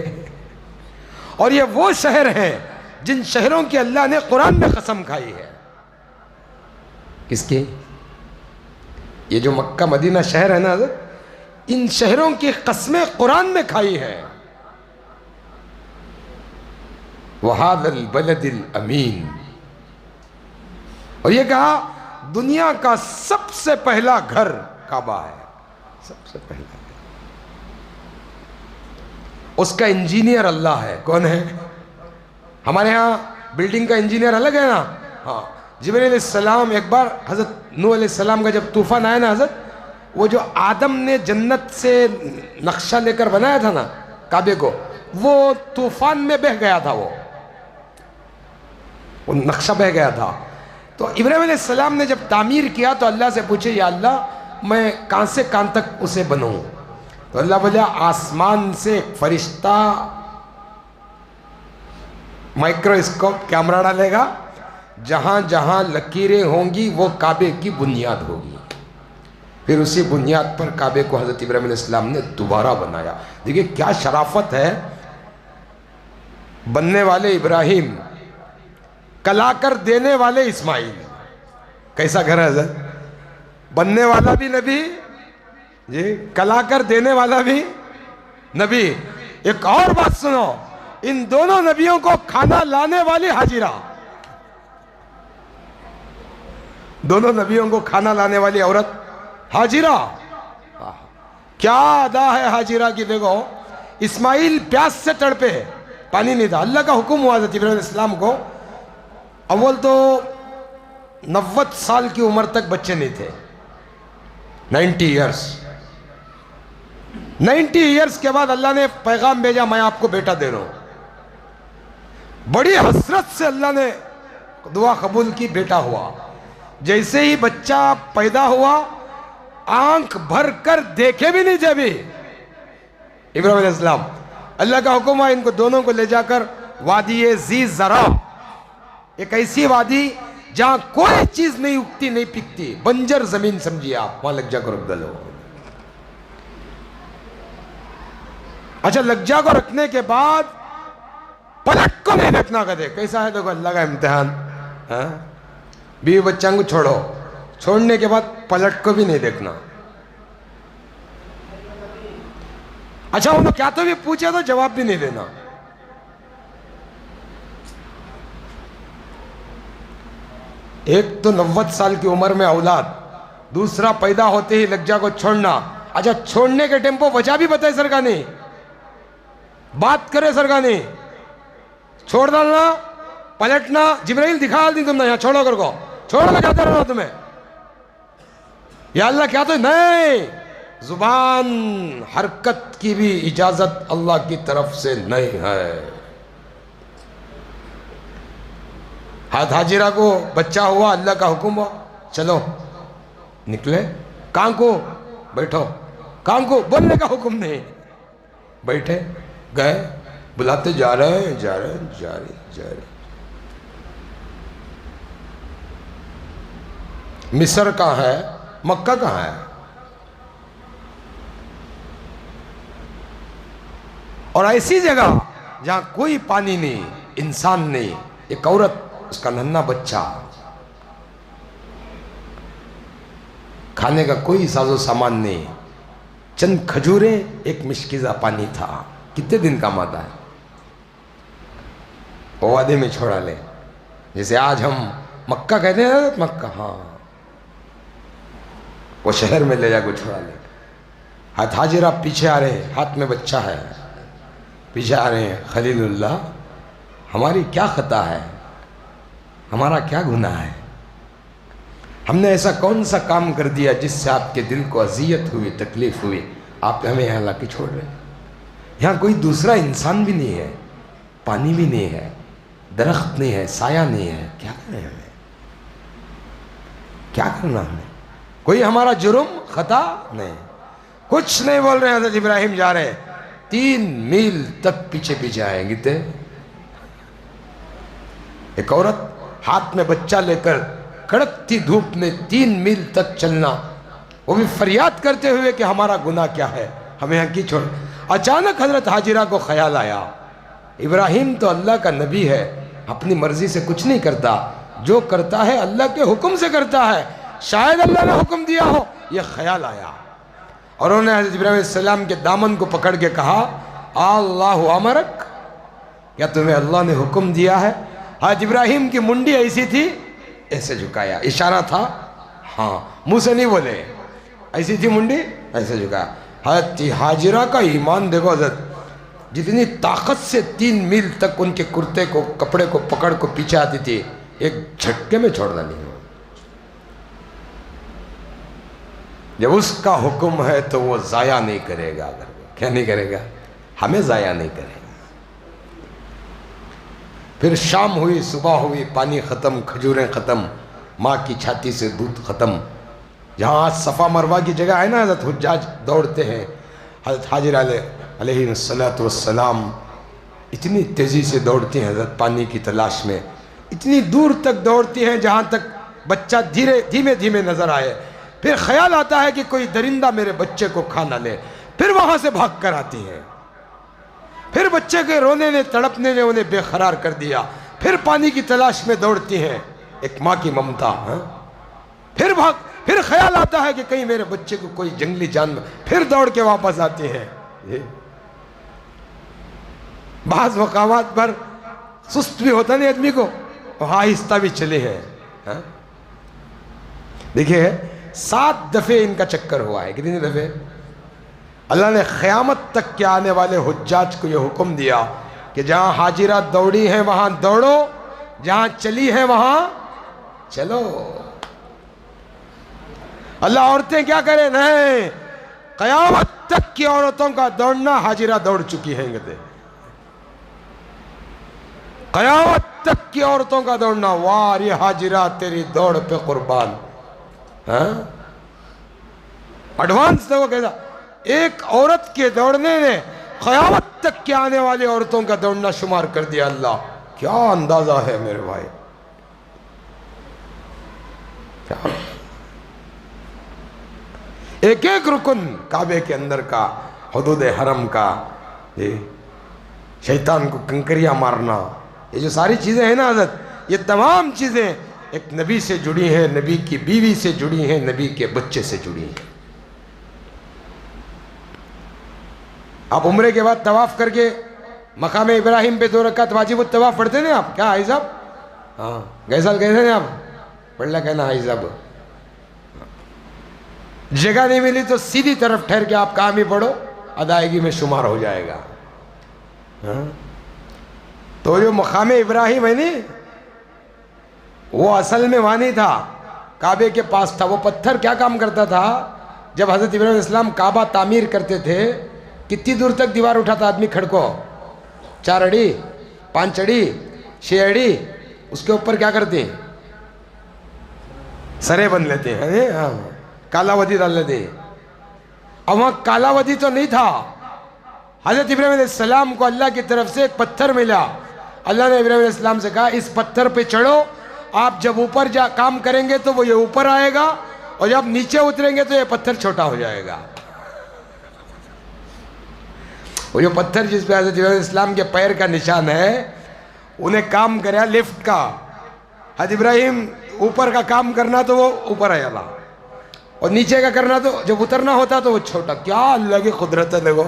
اور یہ وہ شہر ہیں جن شہروں کی اللہ نے قرآن میں قسم کھائی ہے. کس کی؟ یہ جو مکہ مدینہ شہر ہے نا حضرت، ان شہروں کی قسمیں قرآن میں کھائی ہے. وَهَذَا الْبَلَدِ الْأَمِينَ، اور یہ کہا دنیا کا سب سے پہلا گھر کعبہ ہے، سب سے پہلا. اس کا انجینئر اللہ ہے. کون ہے؟ ہمارے ہاں بلڈنگ کا انجینئر الگ ہے نا. ہاں، جبرائیل علیہ السلام ایک بار حضرت نوح علیہ السلام کا جب طوفان آیا نا حضرت، وہ جو آدم نے جنت سے نقشہ لے کر بنایا تھا نا کعبے کو، وہ طوفان میں بہہ گیا تھا. وہ نقشہ بہہ گیا تھا. تو ابراہیم علیہ السلام نے جب تعمیر کیا تو اللہ سے پوچھے یا اللہ میں کہاں سے کہاں تک اسے بنوں؟ تو اللہ بولا آسمان سے ایک فرشتہ مائکروسکوپ کیمرہ ڈالے گا، جہاں جہاں لکیریں ہوں گی وہ کعبے کی بنیاد ہوگی. پھر اسی بنیاد پر کعبے کو حضرت ابراہیم علیہ السلام نے دوبارہ بنایا. دیکھیں کیا شرافت ہے. بننے والے ابراہیم، کلا کر دینے والے اسماعیل. کیسا گھر ہے حضرت؟ بننے والا بھی نبی، جی کلا کر دینے والا بھی نبی. ایک اور بات سنو، ان دونوں نبیوں کو کھانا لانے والی حاجرہ، دونوں نبیوں کو کھانا لانے والی عورت حاجرہ، کیا ادا ہے حاجرہ کی! دیکھو اسماعیل پیاس سے تڑپے، پانی نہیں تھا، اللہ کا حکم ہوا حضرت ابراہیم علیہ السلام کو، اول تو 90 سال کی عمر تک بچے نہیں تھے، 90 ایئرس، 90 ایئرس کے بعد اللہ نے پیغام بھیجا، میں آپ کو بیٹا دے رہا ہوں۔ بڑی حسرت سے اللہ نے دعا قبول کی، بیٹا ہوا۔ جیسے ہی بچہ پیدا ہوا، آنکھ بھر کر دیکھے بھی نہیں تھے ابھی ابراہیم علیہ السلام، اللہ کا حکم ہے ان کو دونوں کو لے جا کر وادی ذی زرع، ایک ایسی وادی جہاں کوئی چیز نہیں اگتی نہیں پکتی، بنجر زمین سمجھیے آپ، وہاں لگ جا کر رکھ دو۔ اچھا، لگ جا کو رکھنے کے بعد پلٹ کو نہیں دیکھنا، کہتے کیسا ہے؟ دیکھو اللہ کا امتحان، بیوی بچوں کو چھوڑو، چھوڑنے کے بعد پلٹ کو بھی نہیں دیکھنا۔ اچھا انہوں کیا تو بھی پوچھے تو جواب بھی نہیں دینا۔ ایک تو 90 سال کی عمر میں اولاد، دوسرا پیدا ہوتے ہی لگجا کو چھوڑنا۔ اچھا چھوڑنے کے ٹیمپو وجہ بھی بتائے سرکانی، بات کرے سرکانی، چھوڑ ڈالنا، پلٹنا، جبرائیل دکھا دی تم نے یہاں چھوڑو کر کو، چھوڑو میں کہتے رہنا تمہیں، یا اللہ کیا تو نہیں، زبان حرکت کی بھی اجازت اللہ کی طرف سے نہیں ہے۔ حاجرہ کو بچہ ہوا، اللہ کا حکم ہوا، چلو نکلے، کہاں کو؟ بیٹھو، کہاں کو؟ بولنے کا حکم نہیں، بیٹھے، گئے، بلاتے جا رہے ہیں، جا رہے ہیں، جا رہے ہیں، جا رہے ہیں۔ مصر کہاں ہے؟ مکہ کہاں ہے؟ اور ایسی جگہ جہاں کوئی پانی نہیں، انسان نہیں، ایک عورت، اس کا ننھا بچہ، کھانے کا کوئی ساز و سامان نہیں، چند کھجوریں، ایک مشکیزہ پانی تھا، کتنے دن کام آتا ہے؟ وہ وادی میں چھوڑا لے، جیسے آج ہم مکہ کہتے ہیں نا، مکہ، ہاں وہ شہر میں لے جا کو چھوڑا لے۔ حاجرہ پیچھے آ رہے ہیں، ہاتھ میں بچہ ہے، پیچھے آ رہے ہیں، خلیل اللہ ہماری کیا خطا ہے، ہمارا کیا گناہ ہے، ہم نے ایسا کون سا کام کر دیا جس سے آپ کے دل کو اذیت ہوئی، تکلیف ہوئی، آپ ہمیں یہاں لا کے چھوڑ رہے ہیں؟ یہاں کوئی دوسرا انسان بھی نہیں ہے، پانی بھی نہیں ہے، درخت نہیں ہے، سایہ نہیں ہے، کیا کریں ہمیں؟ کیا کرنا ہمیں؟ کوئی ہمارا جرم خطا نہیں، کچھ نہیں بول رہے ہیں۔ حضرت ابراہیم جا رہے ہیں، 3 میل تک پیچھے پیچھے آئیں گے۔ ایک عورت ہاتھ میں بچہ لے کر کڑکتی دھوپ میں 3 میل تک چلنا، وہ بھی فریاد کرتے ہوئے کہ ہمارا گناہ کیا ہے، ہمیں یہاں کی چھوڑ۔ اچانک حضرت حاجرہ کو خیال آیا، ابراہیم تو اللہ کا نبی ہے، اپنی مرضی سے کچھ نہیں کرتا، جو کرتا ہے اللہ کے حکم سے کرتا ہے، شاید اللہ نے حکم دیا ہو۔ یہ خیال آیا اور انہوں نے حضرت ابراہیم علیہ السلام کے دامن کو پکڑ کے کہا، اللہ امرک، کیا تمہیں اللہ نے حکم دیا ہے؟ حضرت ابراہیم کی منڈی ایسی تھی، ایسے جھکایا، اشارہ تھا، ہاں، منہ سے نہیں بولے، ایسی تھی منڈی، ایسے جھکایا۔ حضرت حاجرہ کا ایمان دیکھو حضرت، جتنی طاقت سے 3 میل تک ان کے کرتے کو، کپڑے کو پکڑ کو پیچھے آتی تھی، ایک جھٹکے میں چھوڑنا نہیں ہو۔ جب اس کا حکم ہے تو وہ ضائع نہیں کرے گا، کیا نہیں کرے گا؟ ہمیں ضائع نہیں کرے گا۔ پھر شام ہوئی، صبح ہوئی، پانی ختم، کھجوریں ختم، ماں کی چھاتی سے دودھ ختم۔ جہاں آج صفا مروہ کی جگہ ہے نا، حضرت حجاج دوڑتے ہیں، حضرت حاجرہ علیہ السلام اتنی تیزی سے دوڑتی ہیں حضرت پانی کی تلاش میں، اتنی دور تک دوڑتی ہیں جہاں تک بچہ دھیمے دھیمے نظر آئے۔ پھر خیال آتا ہے کہ کوئی درندہ میرے بچے کو کھا نہ لے، پھر وہاں سے بھاگ کر آتی ہیں۔ پھر بچے کے رونے نے، تڑپنے نے انہیں بے قرار کر دیا، پھر پانی کی تلاش میں دوڑتی ہیں، ایک ماں کی ممتا، پھر خیال آتا ہے کہ کہیں میرے بچے کو کوئی جنگلی جانور، پھر دوڑ کے واپس آتی ہیں۔ بعض مقامات پر سست بھی ہوتا نہیں آدمی کو، آہستہ بھی چلے ہیں. دیکھیے 7 دفعے ان کا چکر ہوا ہے. کتنی دفعے؟ اللہ نے قیامت تک کے آنے والے حجاج کو یہ حکم دیا کہ جہاں حاجرہ دوڑی ہیں وہاں دوڑو، جہاں چلی ہیں وہاں چلو. اللہ عورتیں کیا کریں؟ نہیں، قیامت تک کی عورتوں کا دوڑنا حاجرہ دوڑ چکی ہیں. کہتے قیامت تک کی عورتوں کا دوڑنا، واری حاجرہ تیری دوڑ پہ قربان. ایڈوانس دیکھو کیسا، ایک عورت کے دوڑنے نے قیامت تک کے آنے والی عورتوں کا دوڑنا شمار کر دیا. اللہ کیا اندازہ ہے میرے بھائی. ایک ایک رکن کعبے کے اندر کا، حدود حرم کا، شیطان کو کنکریاں مارنا، یہ جو ساری چیزیں ہیں نا حضرت، یہ تمام چیزیں ایک نبی سے جڑی ہیں، نبی کی بیوی سے جڑی ہیں، نبی کے بچے سے جڑی ہیں. آپ عمرے کے بعد طواف کر کے مقام ابراہیم پہ 2 رکعت واجب الطواف پڑھتے ہیں آپ؟ کیا حائی صاحب؟ ہاں گئے سال گئے تھے آپ؟ پڑھ لیا کہنا حائی صاحب. جگہ نہیں ملی تو سیدھی طرف ٹھہر کے آپ کام ہی پڑھو، ادائیگی میں شمار ہو جائے گا. تو جو مقام ابراہیم ہے نہیں، وہ اصل میں وہاں نہیں تھا، کعبے کے پاس تھا. وہ پتھر کیا کام کرتا تھا؟ جب حضرت ابراہیم علیہ السلام کعبہ تعمیر کرتے تھے، کتنی دور تک دیوار اٹھاتا آدمی کھڑکو؟ 4 اڑی، 5 اڑی، 6 اڑی. اس کے اوپر کیا کرتے ہیں؟ سرے بن لیتے ہیں، کالا ودی ڈال لیتے ہیں. اب وہاں کالا ودی تو نہیں تھا. حضرت ابراہیم علیہ السلام کو اللہ کی طرف سے ایک پتھر ملا. اللہ نے ابراہیم علیہ السلام سے کہا اس پتھر پہ چڑھو، آپ جب اوپر کام کریں گے تو وہ یہ اوپر آئے گا، اور جب نیچے اتریں گے تو یہ پتھر چھوٹا ہو جائے گا. وہ جو پتھر جس پہ حضرت ابراہیم علیہ السلام کے پیر کا نشان ہے، انہیں کام کریا لفٹ کا. حضرت ابراہیم اوپر کا کام کرنا تو وہ اوپر آیا لا، اور نیچے کا کرنا تو جب اترنا ہوتا تو وہ چھوٹا. کیا اللہ کی قدرت ہے دیکھو.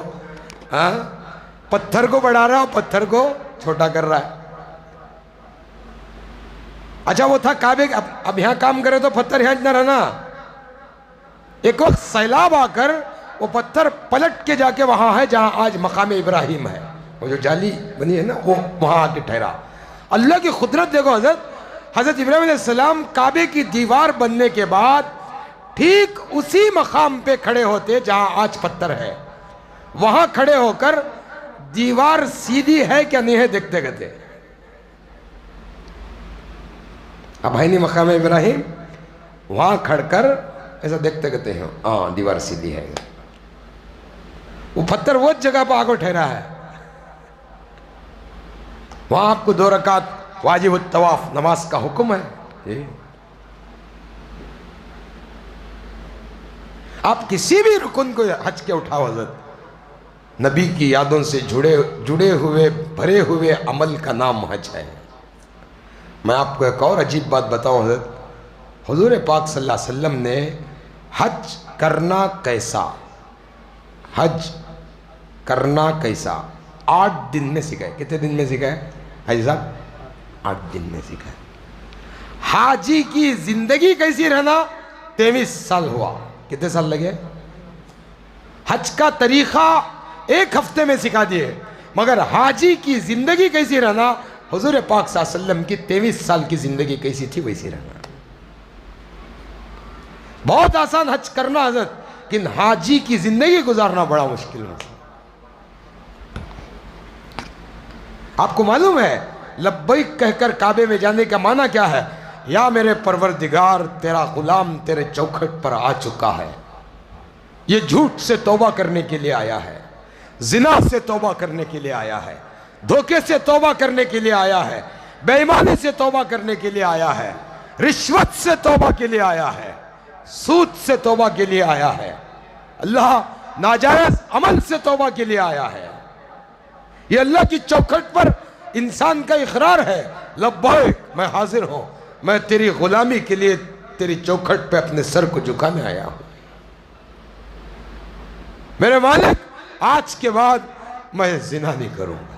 پتھر کو بڑھا رہا ہے، پتھر کو چھوٹا کر رہا ہے. اچھا وہ تھا کعبے، اب یہاں کام کرے تو پتھر یہاں نہ رہنا. ایک وقت سیلاب آ کر وہ پتھر پلٹ کے جا کے وہاں ہے جہاں آج مقام ابراہیم ہے. وہ جو جالی بنی ہے نا، وہ وہاں آ کے ٹھہرا. اللہ کی قدرت دیکھو حضرت ابراہیم علیہ السلام کعبے کی دیوار بننے کے بعد ٹھیک اسی مقام پہ کھڑے ہوتے جہاں آج پتھر ہے. وہاں کھڑے ہو کر دیوار سیدھی ہے کیا نہیں ہے دیکھتے گئے. اب ہے نہیں مقام ابراہیم، وہاں کھڑ کر ایسا دیکھتے گئے ہیں، ہاں دیوار سیدھی ہے. وہ پتھر وہ جگہ پہ آگے ٹھہرا ہے. وہاں آپ کو 2 رکعت واجب الطواف نماز کا حکم ہے. آپ کسی بھی رکن کو حج کے اٹھاؤ حضرت، نبی کی یادوں سے جڑے ہوئے بھرے ہوئے عمل کا نام حج ہے. میں آپ کو ایک اور عجیب بات بتاؤں حضرت، حضور پاک صلی اللہ علیہ وسلم نے حج کرنا کیسا، حج کرنا کیسا 8 دن میں سکھائے. کتنے دن میں سکھائے حاجی صاحب؟ 8 دن میں سکھائے. حاجی کی زندگی کیسی رہنا 23 سال ہوا. کتنے سال لگے؟ حج کا طریقہ 1 ہفتے میں سکھا دیے، مگر حاجی کی زندگی کیسی رہنا، حضور پاک صلی اللہ علیہ وسلم کی 23 سال کی زندگی کیسی تھی ویسی رہنا. بہت آسان حج کرنا حضرت، لیکن حاجی کی زندگی گزارنا بڑا مشکل ہے. آپ کو معلوم ہے لبیک کہہ کر کعبے میں جانے کا معنی کیا ہے؟ یا میرے پروردگار تیرا غلام تیرے چوکھٹ پر آ چکا ہے، یہ جھوٹ سے توبہ کرنے کے لیے آیا ہے، زنا سے توبہ کرنے کے لیے آیا ہے، دھوکے سے توبہ کرنے کے لیے آیا ہے، بے ایمانی سے توبہ کرنے کے لیے آیا ہے، رشوت سے توبہ کے لیے آیا ہے، سود سے توبہ کے لیے آیا ہے، اللہ ناجائز عمل سے توبہ کے لیے آیا ہے. یہ اللہ کی چوکھٹ پر انسان کا اقرار ہے، لبیک میں حاضر ہوں، میں تیری غلامی کے لیے تیری چوکھٹ پہ اپنے سر کو جھکانے آیا ہوں. میرے مالک آج کے بعد میں زنا نہیں کروں گا.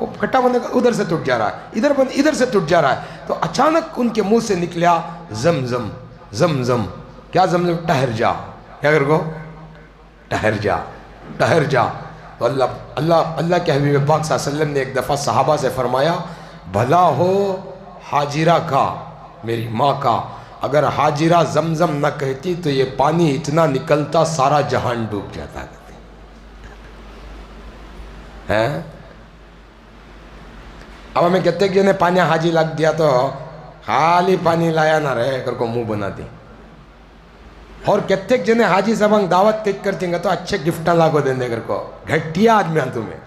وہ کھٹا بندہ ادھر سے ٹوٹ جا رہا ہے، ادھر سے ٹوٹ جا رہا ہے، تو اچانک ان کے منہ سے نکلا زمزم، زمزم، کیا زمزم؟ ٹھہر جا، کیا کر گو؟ ٹھہر جا، ٹھہر جا۔ تو اللہ کے حبیب پاک صلی اللہ علیہ وسلم نے ایک دفعہ صحابہ سے فرمایا، بھلا ہو حاجرہ کا، میری ماں کا، اگر حاجرہ زمزم نہ کہتی تو یہ پانی اتنا نکلتا سارا جہان ڈوب جاتا ہے۔ اب ہمیں کہتے ہیں کہ انہیں پانی حاجی لگ دیا تو خالی پانی لایا نہ رہے کر کو منہ بنا دی، اور کہتے ہیں کہ جنہیں حاجی صاحب دعوت کک کرتی ہیں تو اچھے گفٹاں لاگو دیں دے کر کو، گھٹیا آدمی ہاں تمہیں۔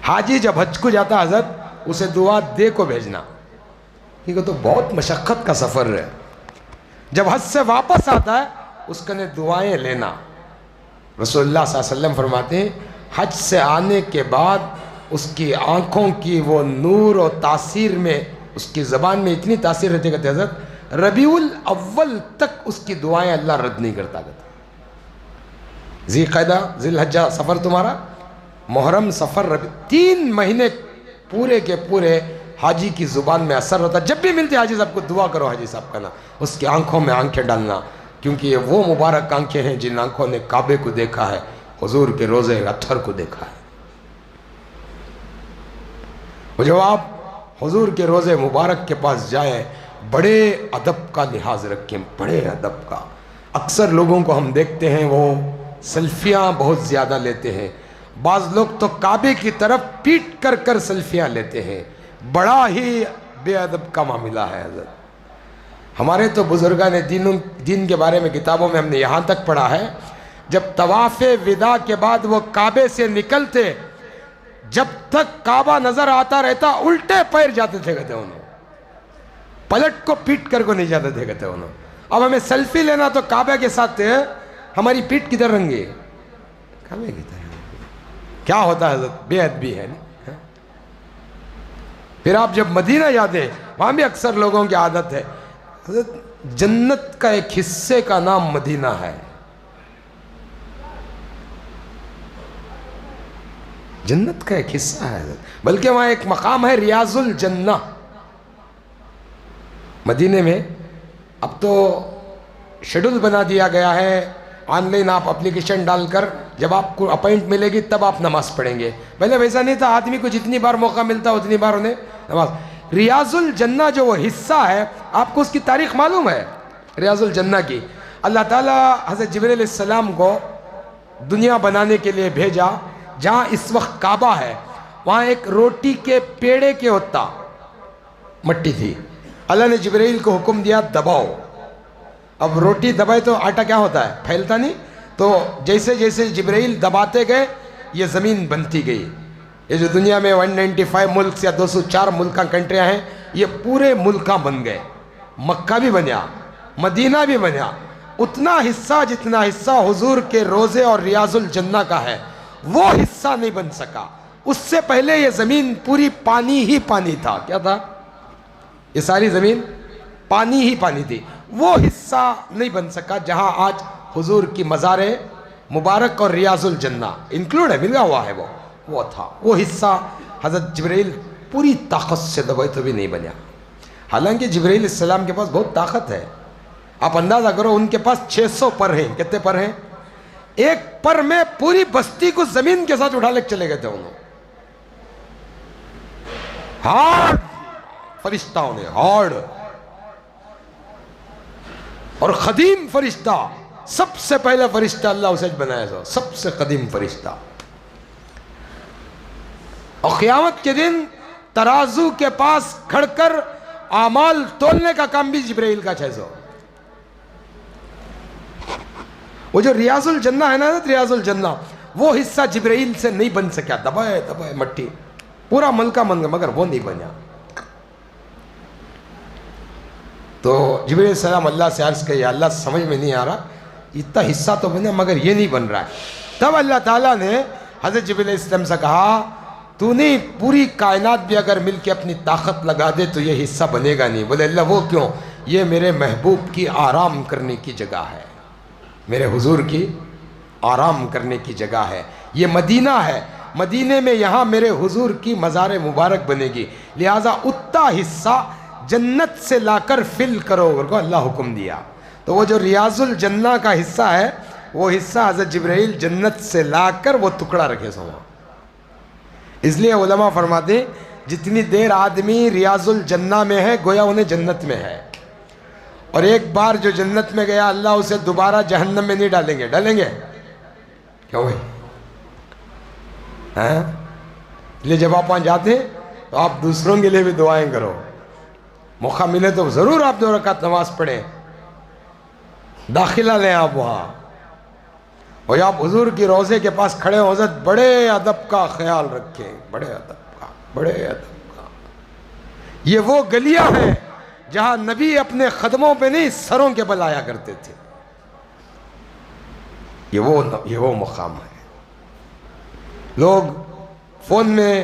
حاجی جب حج کو جاتا حضرت اسے دعا دے کو بھیجنا، کیونکہ تو بہت مشقت کا سفر ہے۔ جب حج سے واپس آتا ہے اس کے لیے دعائیں لینا۔ رسول اللہ صلی اللہ علیہ وسلم فرماتے ہیں حج سے آنے کے بعد اس کی آنکھوں کی وہ نور و تاثیر میں، اس کی زبان میں اتنی تاثیر رہتی ہے کہ حضرت ربیع الاول تک اس کی دعائیں اللہ رد نہیں کرتا کہتا۔ ذی قعدہ، ذی الحجہ سفر تمہارا، محرم، سفر، ربیع، 3 مہینے پورے کے پورے حاجی کی زبان میں اثر ہوتا ہے۔ جب بھی ملتے حاجی صاحب کو دعا کرو، حاجی صاحب کا نا، اس کی آنکھوں میں آنکھیں ڈالنا، کیونکہ یہ وہ مبارک آنکھیں ہیں جن آنکھوں نے کعبے کو دیکھا ہے، حضور کے روزے اطہر کو دیکھا ہے۔ وہ جب آپ حضور کے روزے مبارک کے پاس جائیں، بڑے ادب کا لحاظ رکھیں، بڑے ادب کا۔ اکثر لوگوں کو ہم دیکھتے ہیں وہ سیلفیاں بہت زیادہ لیتے ہیں، بعض لوگ تو کعبے کی طرف پیٹ کر کر سیلفیاں لیتے ہیں، بڑا ہی بے ادب کا معاملہ ہے حضرت۔ ہمارے تو بزرگان دین کے بارے میں کتابوں میں ہم نے یہاں تک پڑھا ہے، جب طواف وداع کے بعد وہ کعبے سے نکلتے، جب تک کعبہ نظر آتا رہتا الٹے پیر جاتے تھے کہتے انہوں، پلٹ کو پیٹ کر کو نہیں جاتے تھے کہتے انہوں۔ اب ہمیں سیلفی لینا تو کعبے کے ساتھ ہماری پیٹ کدھر رنگی، کعبے کی طرح۔ کیا ہوتا ہے حضرت؟ بے ادبی ہے نا۔ پھر آپ جب مدینہ جاتے وہاں بھی اکثر لوگوں کی عادت ہے، حضرت جنت کا ایک حصے کا نام مدینہ ہے، جنت کا ایک حصہ ہے حضرت، بلکہ وہاں ایک مقام ہے ریاض الجنہ مدینے میں۔ اب تو شیڈول بنا دیا گیا ہے، آن لائن آپ اپلیکیشن ڈال کر جب آپ کو اپائنٹ ملے گی تب آپ نماز پڑھیں گے، پہلے ویسا نہیں تھا، آدمی کو جتنی بار موقع ملتا اتنی بار انہیں نماز۔ ریاض الجنہ جو وہ حصہ ہے، آپ کو اس کی تاریخ معلوم ہے ریاض الجنہ کی؟ اللہ تعالیٰ حضرت جبرائیل علیہ السلام کو دنیا بنانے کے لیے بھیجا، جہاں اس وقت کعبہ ہے وہاں ایک روٹی کے پیڑے کے ہوتا مٹی تھی، اللہ نے جبرائیل کو حکم دیا دباؤ۔ اب روٹی دبائے تو آٹا کیا ہوتا ہے؟ پھیلتا نہیں، تو جیسے جیسے جبرائیل دباتے گئے یہ زمین بنتی گئی۔ یہ جو دنیا میں 195 ملک یا 204 ملکاں کنٹریاں ہیں، یہ پورے ملکاں بن گئے، مکہ بھی بنیا، مدینہ بھی بنیا۔ اتنا حصہ جتنا حصہ حضور کے روزے اور ریاض الجنہ کا ہے وہ حصہ نہیں بن سکا۔ اس سے پہلے یہ زمین پوری پانی ہی پانی تھا۔ کیا تھا؟ یہ ساری زمین پانی ہی پانی تھی، وہ حصہ نہیں بن سکا جہاں آج حضور کی مزار مبارک اور ریاض الجنہ انکلوڈ ہے، ملا ہوا ہے، وہ تھا، وہ حصہ حضرت جبرائیل پوری طاقت سے دبائے تو بھی نہیں بنیا۔ حالانکہ جبرائیل علیہ السلام کے پاس بہت طاقت ہے، آپ اندازہ کرو ان کے پاس 600 پر ہیں۔ کتنے پر ہیں؟ ایک پر میں پوری بستی کو زمین کے ساتھ اٹھا لے چلے گئے تھے انہوں، ہارڈ فرشتہ انہیں، ہارڈ اور قدیم فرشتہ، سب سے پہلا فرشتہ اللہ اسے بنایا تھا، سب سے قدیم فرشتہ۔ اور قیامت کے دن ترازو کے پاس کھڑ کر اعمال تولنے کا کام بھی جبرائیل کا 600۔ وہ جو ریاض الجنہ ہے نا، ریاض الجنہ، وہ حصہ جبرائیل سے نہیں بن سکیا، دبائے دبائے مٹی پورا ملکہ بن گیا مگر وہ نہیں بنیا۔ تو جبرائیل علیہ السلام اللہ سے عرض کہ یا اللہ سمجھ میں نہیں آ رہا، اتنا حصہ تو بنا مگر یہ نہیں بن رہا ہے۔ تب اللہ تعالیٰ نے حضرت جبرائیل علیہ السلام سے کہا تو نہیں، پوری کائنات بھی اگر مل کے اپنی طاقت لگا دے تو یہ حصہ بنے گا نہیں۔ بولے اللہ وہ کیوں؟ یہ میرے محبوب کی آرام کرنے کی جگہ ہے، میرے حضور کی آرام کرنے کی جگہ ہے، یہ مدینہ ہے۔ مدینے میں یہاں میرے حضور کی مزار مبارک بنے گی، لہٰذا اتنا حصہ جنت سے لا کر فل کرو کو اللہ حکم دیا۔ تو وہ جو ریاض الجنہ کا حصہ ہے، وہ حصہ حضرت جبرائیل جنت سے لا کر وہ ٹکڑا رکھے سو۔ اس لیے علماء فرماتے ہیں جتنی دیر آدمی ریاض الجنہ میں ہے گویا انہیں جنت میں ہے، اور ایک بار جو جنت میں گیا اللہ اسے دوبارہ جہنم میں نہیں ڈالیں گے۔ ڈالیں گے کیوں بھائی؟ ہاں، اس لیے جب آپ وہاں جاتے ہیں تو آپ دوسروں کے لیے بھی دعائیں کرو، موقع ملے تو ضرور آپ 2 رکعت نماز پڑھیں، داخلہ لیں آپ وہاں، اور آپ حضور کی روضے کے پاس کھڑے ہو، حضرت بڑے ادب کا خیال رکھیں، بڑے ادب کا، بڑے ادب کا۔ یہ وہ گلیاں ہیں جہاں نبی اپنے قدموں پہ نہیں سروں کے بل آیا کرتے تھے۔ یہ وہ مقام ہے۔ لوگ فون میں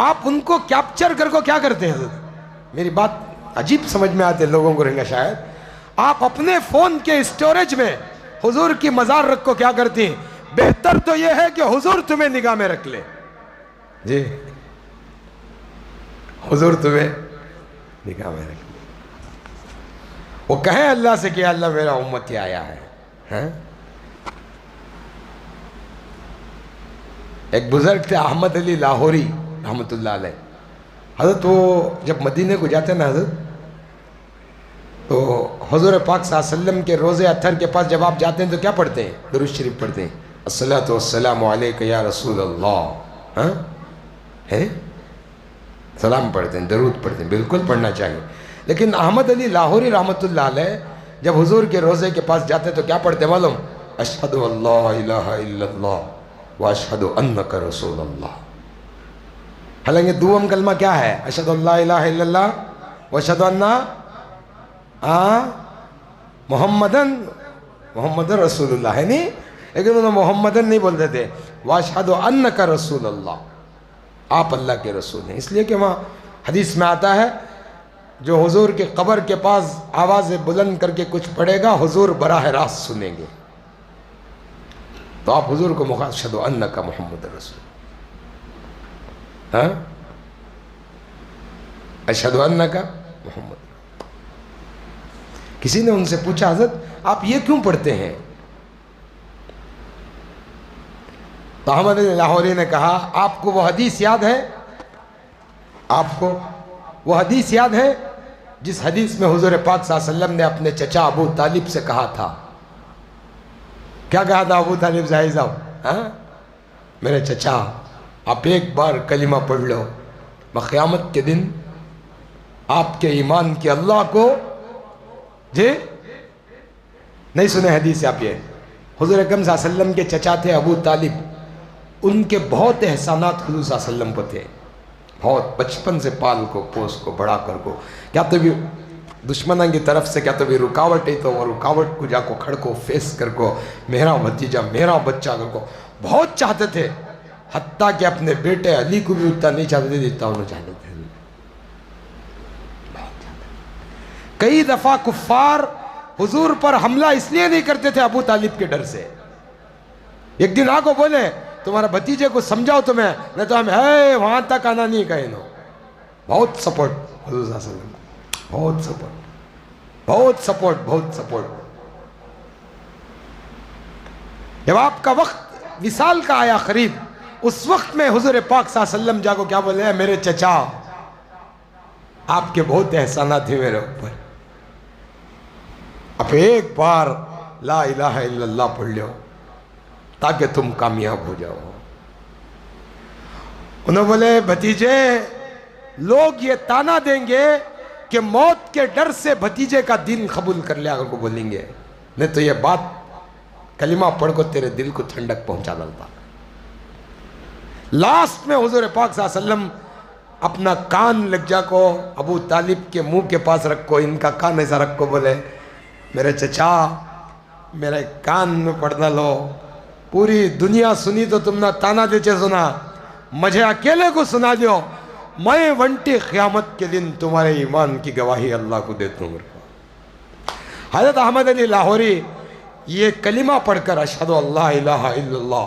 آپ ان کو کیپچر کر کو کیا کرتے ہیں؟ حضرت میری بات عجیب سمجھ میں آتے لوگوں کو رہیں گا شاید، آپ اپنے فون کے اسٹوریج میں حضور کی مزار رکھ کو کیا کرتی ہیں؟ بہتر تو یہ ہے کہ حضور تمہیں نگاہ میں رکھ لے۔ جی، حضور تمہیں نگاہ میں رکھ لے، وہ کہیں اللہ سے کہ اللہ میرا امتی آیا ہے۔ ایک بزرگ تھے احمد علی لاہوری رحمۃ اللہ علیہ، حضرت وہ جب مدینے کو جاتے ہیں نا حضرت، تو حضور پاک صلی اللہ علیہ وسلم کے روضے اطہر کے پاس جب آپ جاتے ہیں تو کیا پڑھتے ہیں؟ درود شریف پڑھتے ہیں، الصلاۃ والسلام علیک یا رسول اللہ۔ ہے سلام پڑھتے ہیں، درود پڑھتے ہیں، بالکل پڑھنا چاہیے۔ لیکن احمد علی لاہوری رحمۃ اللہ علیہ جب حضور کے روضے کے پاس جاتے تو کیا پڑھتے معلوم؟ اشہد ان لا الہ الا اللہ واشہد انک رسول اللہ۔ حالانکہ دوم کلمہ کیا ہے؟ اشہد ان لا الہ الا اللہ واشہد ان محمد رسول اللہ ہے نہیں، لیکن انہوں محمدن نہیں بولتے تھے، واشہد انک رسول اللہ، آپ اللہ کے رسول ہیں۔ اس لیے کہ وہاں حدیث میں آتا ہے جو حضور کے قبر کے پاس آواز بلند کر کے کچھ پڑھے گا حضور براہ راست سنیں گے، تو آپ حضور کو اشہد انک محمد رسول، اشہد انک محمد۔ کسی نے ان سے پوچھا حضرت آپ یہ کیوں پڑھتے ہیں؟ تو احمد علی لاہوری نے کہا آپ کو وہ حدیث یاد ہے؟ آپ کو وہ حدیث یاد ہے جس حدیث میں حضور پاک صلی اللہ علیہ وسلم نے اپنے چچا ابو طالب سے کہا تھا؟ کیا کہا تھا ابو طالب صاحب؟ میرے چچا آپ ایک بار کلمہ پڑھ لو، میں قیامت کے دن آپ کے ایمان کی اللہ کو جی نہیں سنے حدیث آپ؟ یہ حضور اکرم صلی اللہ علیہ وسلم کے چچا تھے ابو طالب، ان کے بہت احسانات حضور صلی اللہ علیہ وسلم کو تھے، بہت بچپن سے پال کو پوس کو بڑا کر کو، کیا تو بھی دشمنوں کی طرف سے کیا تو بھی رکاوٹ ہے تو وہ رکاوٹ کو جا کو کھڑ کو فیس کر کو میرا بھتیجا میرا بچہ کر کو بہت چاہتے تھے، حتیٰ کہ اپنے بیٹے علی کو بھی اتنا نہیں چاہتے تھے جتنا انہوں چاہتے تھے۔ کئی دفعہ کفار حضور پر حملہ اس لیے نہیں کرتے تھے ابو طالب کے ڈر سے، ایک دن آ کو بولے تمہارا بھتیجے کو سمجھاؤ تمہیں، نہیں تو ہم ہے وہاں تک آنا نہیں کہیں نو۔ بہت سپورٹ حضور صلی اللہ علیہ وسلم، بہت سپورٹ، بہت سپورٹ، بہت سپورٹ۔ جب آپ کا وقت وصال کا آیا قریب، اس وقت میں حضور پاک صلی اللہ علیہ وسلم جا کو کیا بولے؟ میرے چچا آپ کے بہت احسانات ہیں میرے اوپر، اب ایک بار لا الہ الا اللہ پڑھ لو تاکہ تم کامیاب ہو جاؤ۔ انہوں بولے بھتیجے لوگ یہ تانا دیں گے کہ موت کے ڈر سے بھتیجے کا دین قبول کر لیا، اگر کو بولیں گے نہیں تو یہ بات کلمہ پڑھ کو تیرے دل کو ٹھنڈک پہنچا ڈالتا۔ لاسٹ میں حضور پاک صلی اللہ علیہ وسلم اپنا کان لگ جا کو ابو طالب کے منہ کے پاس رکھ کو، ان کا کان ایسا رکھ کو بولے میرے چچا میرے کان میں پڑھنا لو، پوری دنیا سنی تو تم نے تانا دیچے سنا، مجھے اکیلے کو سنا دیو، میں ونٹی قیامت کے دن تمہارے ایمان کی گواہی اللہ کو دیتا ہوں۔ حضرت احمد علی لاہوری یہ کلمہ پڑھ کر اشہد ان لا الہ الا اللہ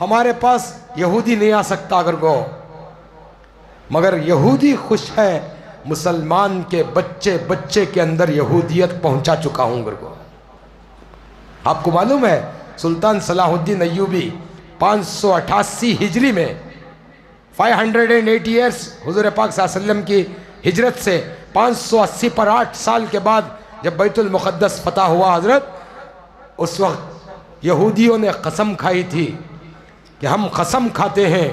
ہمارے پاس یہودی نہیں آ سکتا اگر کو، مگر یہودی خوش ہے، مسلمان کے بچے بچے کے اندر یہودیت پہنچا چکا ہوں اگر کو۔ آپ کو معلوم ہے سلطان صلاح الدین ایوبی 588 ہجری میں 508 ایئرس حضور پاک صلی اللہ علیہ وسلم کی ہجرت سے 580 پر 8 سال کے بعد جب بیت المقدس فتح ہوا حضرت، اس وقت یہودیوں نے قسم کھائی تھی کہ ہم قسم کھاتے ہیں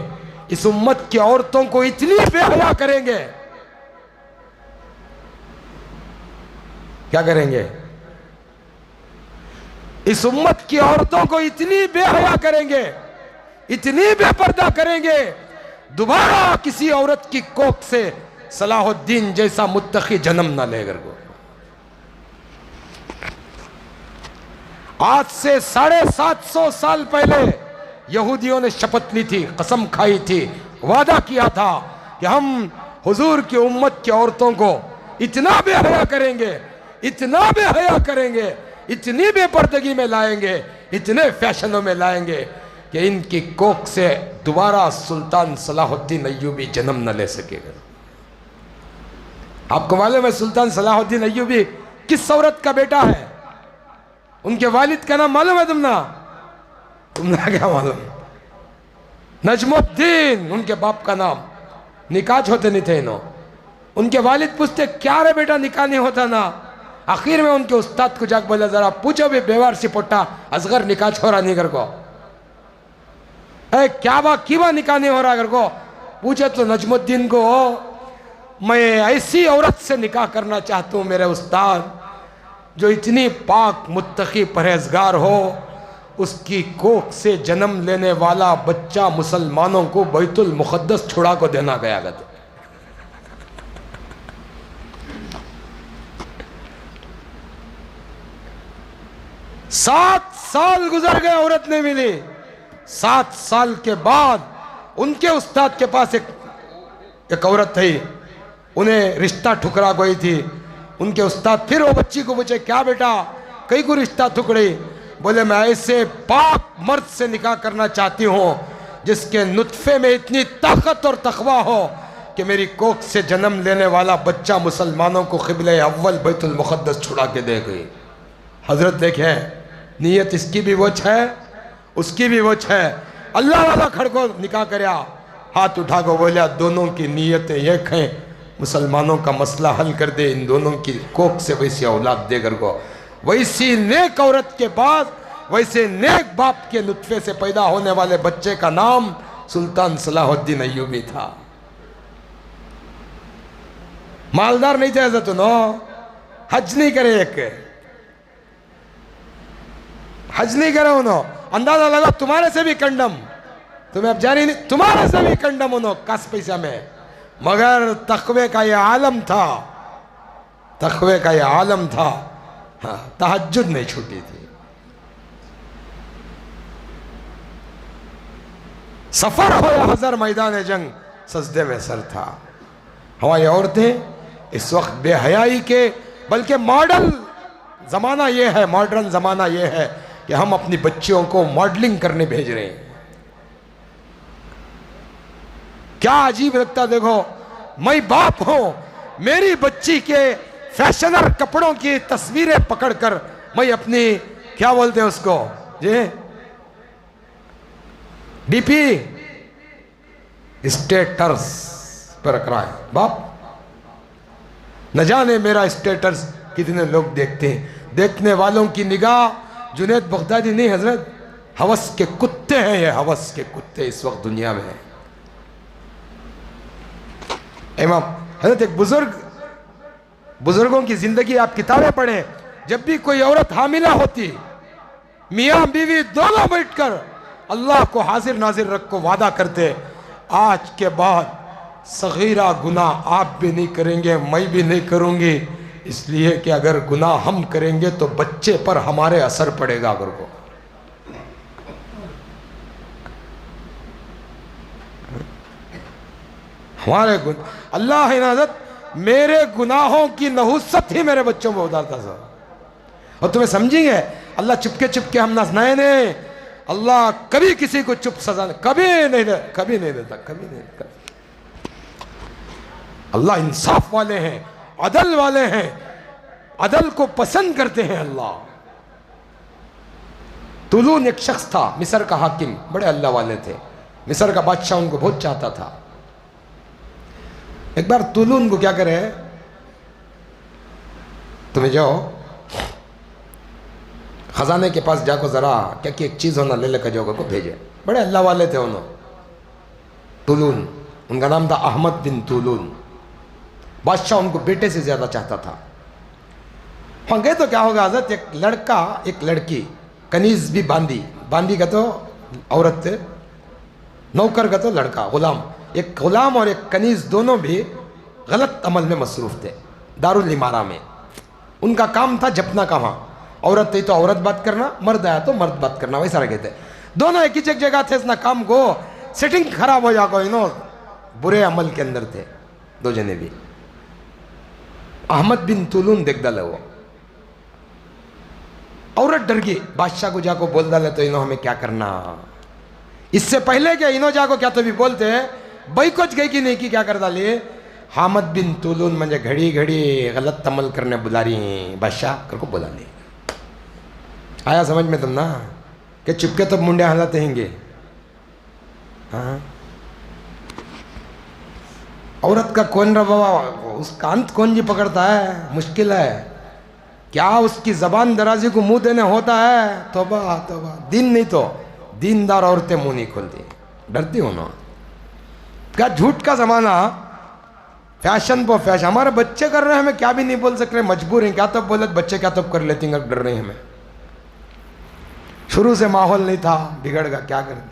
اس امت کی عورتوں کو اتنی بے حیا کریں گے، کیا کریں گے؟ اس امت کی عورتوں کو اتنی بے حیا کریں گے، اتنی بے پردہ کریں گے، دوبارہ کسی عورت کی کوکھ سے صلاح الدین جیسا متقی جنم نہ لے کر کو۔ آج سے 750 سال پہلے یہودیوں نے شپت لی تھی، قسم کھائی تھی، وعدہ کیا تھا کہ ہم حضور کی امت کی عورتوں کو اتنا بے حیا کریں گے، اتنا بے حیا کریں گے، اتنی بے پردگی میں لائیں گے، اتنے فیشنوں میں لائیں گے کہ ان کی کوکھ سے دوبارہ سلطان صلاح الدین ایوبی جنم نہ لے سکے گا۔ آپ کو معلوم ہے سلطان صلاح الدین ایوبی کس عورت کا بیٹا ہے؟ ان کے والد کا نام معلوم ہے تم نے کیا معلوم؟ نجم الدین ان کے باپ کا نام، نکاح ہوتے نہیں تھے انہوں۔ ان کے والد پوچھتے کیا رے بیٹا نکاح نہیں ہوتا نا؟ آخر میں ان کے استاد کو جا کے بولا ذرا پوچھو بھی بیوار سی پوٹا اصغر نکاح چھوڑا نہیں کر کو، اے کیا با نکاح نہیں ہو رہا کر کو؟ پوچھے تو نجم الدین کو میں ایسی عورت سے نکاح کرنا چاہتا ہوں میرے استاد جو اتنی پاک متقی پرہیزگار ہو، اس کی کوکھ سے جنم لینے والا بچہ مسلمانوں کو بیت المقدس چھڑا کو دینا گیا گا۔ 7 سال گزر گئے عورت نہیں ملی۔ 7 سال کے بعد ان کے استاد کے پاس ایک عورت تھی، انہیں رشتہ ٹھکرا گئی تھی۔ ان کے استاد پھر وہ بچی کو پوچھے کیا بیٹا کئی کو رشتہ ٹھکڑی؟ بولے میں ایسے پاک مرد سے نکاح کرنا چاہتی ہوں جس کے نطفے میں اتنی طاقت اور تقوی ہو کہ میری کوکھ سے جنم لینے والا بچہ مسلمانوں کو قبلہ اول بیت المقدس چھڑا کے دے گئی۔ حضرت دیکھیں نیت اس کی بھی وجہ ہے، اس کی بھی وجہ ہے۔ اللہ والا کھڑ کو نکاح کریا، ہاتھ اٹھا کو بولیا دونوں کی نیتیں ایک ہیں، مسلمانوں کا مسئلہ حل کر دے، ان دونوں کی کوکھ سے ویسی اولاد دے کر کو۔ ویسی نیک عورت کے بعد ویسے نیک باپ کے نطفے سے پیدا ہونے والے بچے کا نام سلطان صلاح الدین ایوبی تھا۔ مالدار نہیں تھے حضرت، حج نہیں کرے، ایک حج نہیں کرے انہوں، اندازہ لگا تمہارے سے بھی کنڈم، تمہیں اب جاری نہیں، تمہارے سے بھی کنڈم انہوں کس پیسہ میں، مگر تقوی کا یہ عالم تھا، تقوی کا یہ عالم تھا، تہجد نہیں چھوٹی تھی۔ سفر ہویا ہزار میدان جنگ، سجدے میں سر تھا۔ ہماری عورتیں اس وقت بے حیائی کے، بلکہ ماڈل زمانہ یہ ہے، ماڈرن زمانہ یہ ہے کہ ہم اپنی بچیوں کو ماڈلنگ کرنے بھیج رہے ہیں۔ کیا عجیب لگتا، دیکھو میں باپ ہوں، میری بچی کے فیشنر کپڑوں کی تصویریں پکڑ کر میں اپنی کیا بولتے ہیں اس کو جی ڈی پی اسٹیٹس پر رکھ رہا ہے۔ باپ نہ جانے میرا اسٹیٹس کتنے لوگ دیکھتے ہیں، دیکھنے والوں کی نگاہ جنید بغدادی نہیں حضرت، ہوس کے کتے ہیں، یہ ہوس کے کتے اس وقت دنیا میں ہیں۔ امام حضرت ایک بزرگوں کی زندگی آپ کتابیں پڑھیں، جب بھی کوئی عورت حاملہ ہوتی میاں بیوی دونوں بیٹھ کر اللہ کو حاضر ناظر رکھ کو وعدہ کرتے آج کے بعد صغیرہ گناہ آپ بھی نہیں کریں گے، میں بھی نہیں کروں گی، اس لیے کہ اگر گناہ ہم کریں گے تو بچے پر ہمارے اثر پڑے گا۔ اگر کو ہمارے اللہ حضرت میرے گناہوں کی نحوست ہی میرے بچوں میں اتارتا تھا۔ اور تمہیں سمجھیں گے اللہ چپکے چپکے ہم نہ نئے اللہ کبھی کسی کو چپ سزا کبھی نہیں دیتا. اللہ انصاف والے ہیں، عدل والے ہیں، عدل کو پسند کرتے ہیں اللہ. طولون ایک شخص تھا، مصر کا حاکم، بڑے اللہ والے تھے. مصر کا بادشاہ ان کو بہت چاہتا تھا. ایک بار طولون کو کیا کرے، تمہیں جاؤ خزانے کے پاس جا کو ذرا کیا کہ ایک چیز ہونا لے کر جاؤ کو بھیجے. بڑے اللہ والے تھے انہوں. طولون، ان کا نام تھا احمد بن طولون. بادشاہ ان کو بیٹے سے زیادہ چاہتا تھا. وہاں گئے تو کیا ہوگا حضرت، ایک لڑکا ایک لڑکی، کنیز بھی باندی کا تو عورت تھے، نوکر کا تو لڑکا غلام. ایک غلام اور ایک کنیز دونوں بھی غلط عمل میں مصروف تھے دارالامارہ میں. ان کا کام تھا جپنا کا. وہاں عورت تھی تو عورت بات کرنا، مرد آیا تو مرد بات کرنا، ویسا رکھے تھے. دونوں ایک ہی جگہ تھے. اس نہ کام کو سیٹنگ خراب ہو جا کو برے عمل کے اندر تھے دو جنے بھی. احمد بن طولون دیکھ ڈالے، وہ عورت ڈر گئی. بادشاہ کو جا کو بول ڈالے تو انہوں ہمیں کیا کرنا. اس سے پہلے کہ انہوں جا کو کیا تو بھی بولتے بھائی کچھ گئی کی نہیں کی، کیا کر ڈالی. احمد بن طولون مجھے گھڑی گھڑی غلط عمل کرنے بلا رہی ہیں، بادشاہ کر کو بلا لی. آیا سمجھ میں تم نا کہ چپکے تو منڈے حالات ہیں گے. ہاں عورت کا کون روا، اس کا انت کون جی پکڑتا ہے، مشکل ہے. کیا اس کی زبان درازی کو منہ دینے ہوتا ہے. توبہ توبہ. دین نہیں تو دیندار عورتیں منہ نہیں کھولتی، ڈرتی ہو نا. کیا جھوٹ کا زمانہ، فیشن پہ فیشن. ہمارے بچے کر رہے ہیں، ہمیں کیا بھی نہیں بول سک رہے، مجبور ہیں. کیا تو بولے بچے کیا تو کر لیتی ہیں، ڈر رہے ہیں ہمیں. شروع سے ماحول نہیں تھا، بگڑ گا، کیا کریں.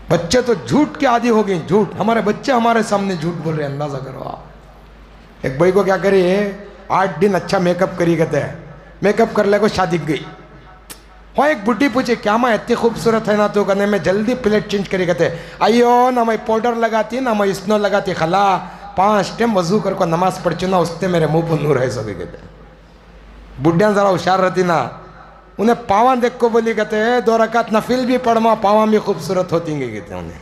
بچے تو جھوٹ کے عادی ہو گئے. جھوٹ، ہمارے بچے ہمارے سامنے جھوٹ بول رہے ہیں، اندازہ کرو آپ. ایک بھائی کو کیا کری، 8 دن اچھا میک اپ کری کہتے ہیں. میک اپ کر لے کو شادی گئی. ہاں ایک بڈھی پوچھے کیا ماں اتنی خوبصورت ہے نا تو کہنے میں جلدی پلیٹ چینج کری کہتے ایو نہ میں پاؤڈر لگاتی نہ میں اسنو لگاتی، خلا 5 ٹائم وضو کر کو نماز پڑھ چنا اس نے میرے منہ پر نور ہے. سو بھی کہتے بڈھیاں ذرا ہوشیار رہتی نا، انہیں پاواں دیکھ کو بولی کہتے 2 رکعت نفل بھی پڑھ ماں پاواں بھی خوبصورت ہوتی ہیں کہتے انہیں.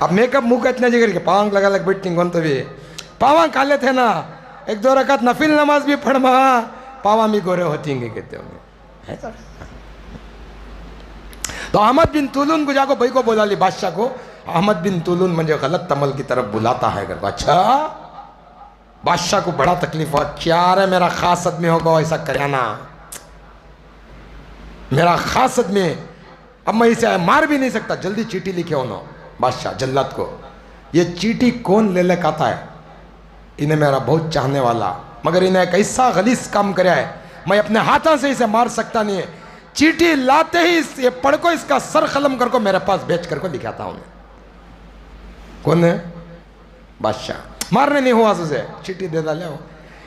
اب میک اپ منہ کا اتنا جگر کہ پاواں لگا لگ بیٹھتی کون تو بھی پاواں کالے تھے نا، 1-2 رکعت نفل نماز بھی پڑھ ماں پاواں بھی گورے ہوتی ہیں کہتے انہیں. تو احمد بن طولون کو جا کو بھائی کو بولا لی بادشاہ کو، احمد بن طولون مجھے غلط عمل کی طرف بلاتا ہے. اچھا. بادشاہ کو بڑا تکلیف ہوا. کیا رہے میرا خاص آدمی ہوگا ایسا کریانا، میرا خاص آدمی، اب میں اسے مار بھی نہیں سکتا. جلدی چیٹی لکھے انہوں بادشاہ جلات کو. یہ چیٹی کون لے لے کہتا ہے، انہیں میرا بہت چاہنے والا، مگر انہیں ایک ایسا غلیظ کام کریا ہے میں اپنے ہاتھوں سے اسے مار سکتا نہیں ہے. چیٹی لاتے ہی یہ پڑھ کو اس کا سر قلم کر کو میرے پاس بیچ کر کو لکھاتا ہوں. کون ہے؟ بادشاہ. مارنے نہیں ہوا اسے، چیٹی دے ڈالے ہو.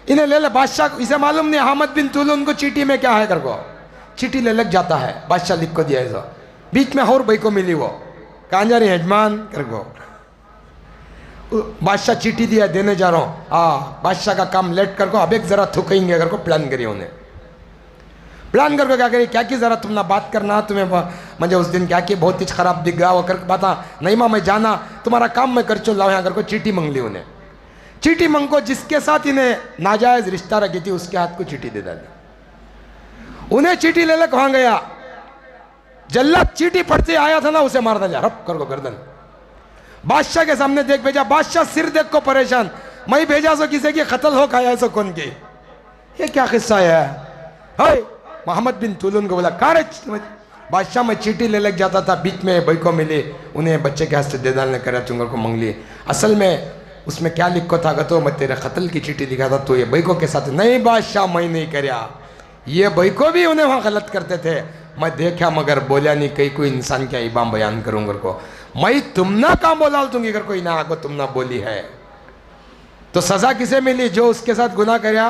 انہیں لے لے. بادشاہ کو اسے معلوم نہیں احمد بن طولون کو چیٹی میں کیا ہے کر کو. چیٹی لے لگ جاتا ہے. بادشاہ لکھ کو دیا ایسا. بیچ میں اور بھائی کو ملی، وہ کہاں جا رہی ہے یجمان کر کو. بادشاہ چیٹی دیا دینے جا رہا ہوں. بادشاہ کا کام لیٹ کر کو اب ایک ذرا تھکیں گے کر کو پلان کری انہیں. پلان کر کو کیا کری، کیا کی ذرا تم نہ بات کرنا، تمہیں مجھے اس دن کیا کی بہت ہی خراب دکھ گیا وہ کر باتا نہیں ماں میں جانا تمہارا کام میں کر چل رہا ہوں. یہاں کر کو چیٹی منگ لی انہیں. چیٹی منگ کو جس کے ساتھ انہیں ناجائز رشتہ رکھی تھی اس کے ہاتھ کو چیٹی دے ڈالی. انہیں چیٹی لے لے کہاں گیا. جلات چیٹی پڑھتے آیا تھا نا اسے مار ڈالا رب کر کو گردن. بادشاہ کے سامنے دیکھ بھیجا. بادشاہ سر دیکھ کو پریشان، میں بھیجا سو کسی کی قتل ہو کھایا سو کون کی. یہ کیا قصہ ہے. محمد بن طولون کو بولا کارج. بادشاہ میں چیٹی لے لگ جاتا تھا، بیچ میں بھائی کو ملی، انہیں بچے کے ہاتھ سے دے ڈالنے کرا چنگر کو منگ لی. اصل میں اس میں کیا لکھو تھا کہ تو میں تیرے قتل کی چیٹی لکھا تھا تو یہ بھائی کو کے ساتھ. نہیں بادشاہ میں نہیں کریا، یہ بھائی کو بھی انہیں وہاں غلط کرتے تھے میں دیکھا مگر بولا نہیں. کئی کوئی انسان کیا ایبام بیان کروں گر کو میں تم نہ کام بولا توں گی گر کوئی نہ آگو تم نہ بولی ہے. تو سزا کسے ملی؟ جو اس کے ساتھ گناہ کریا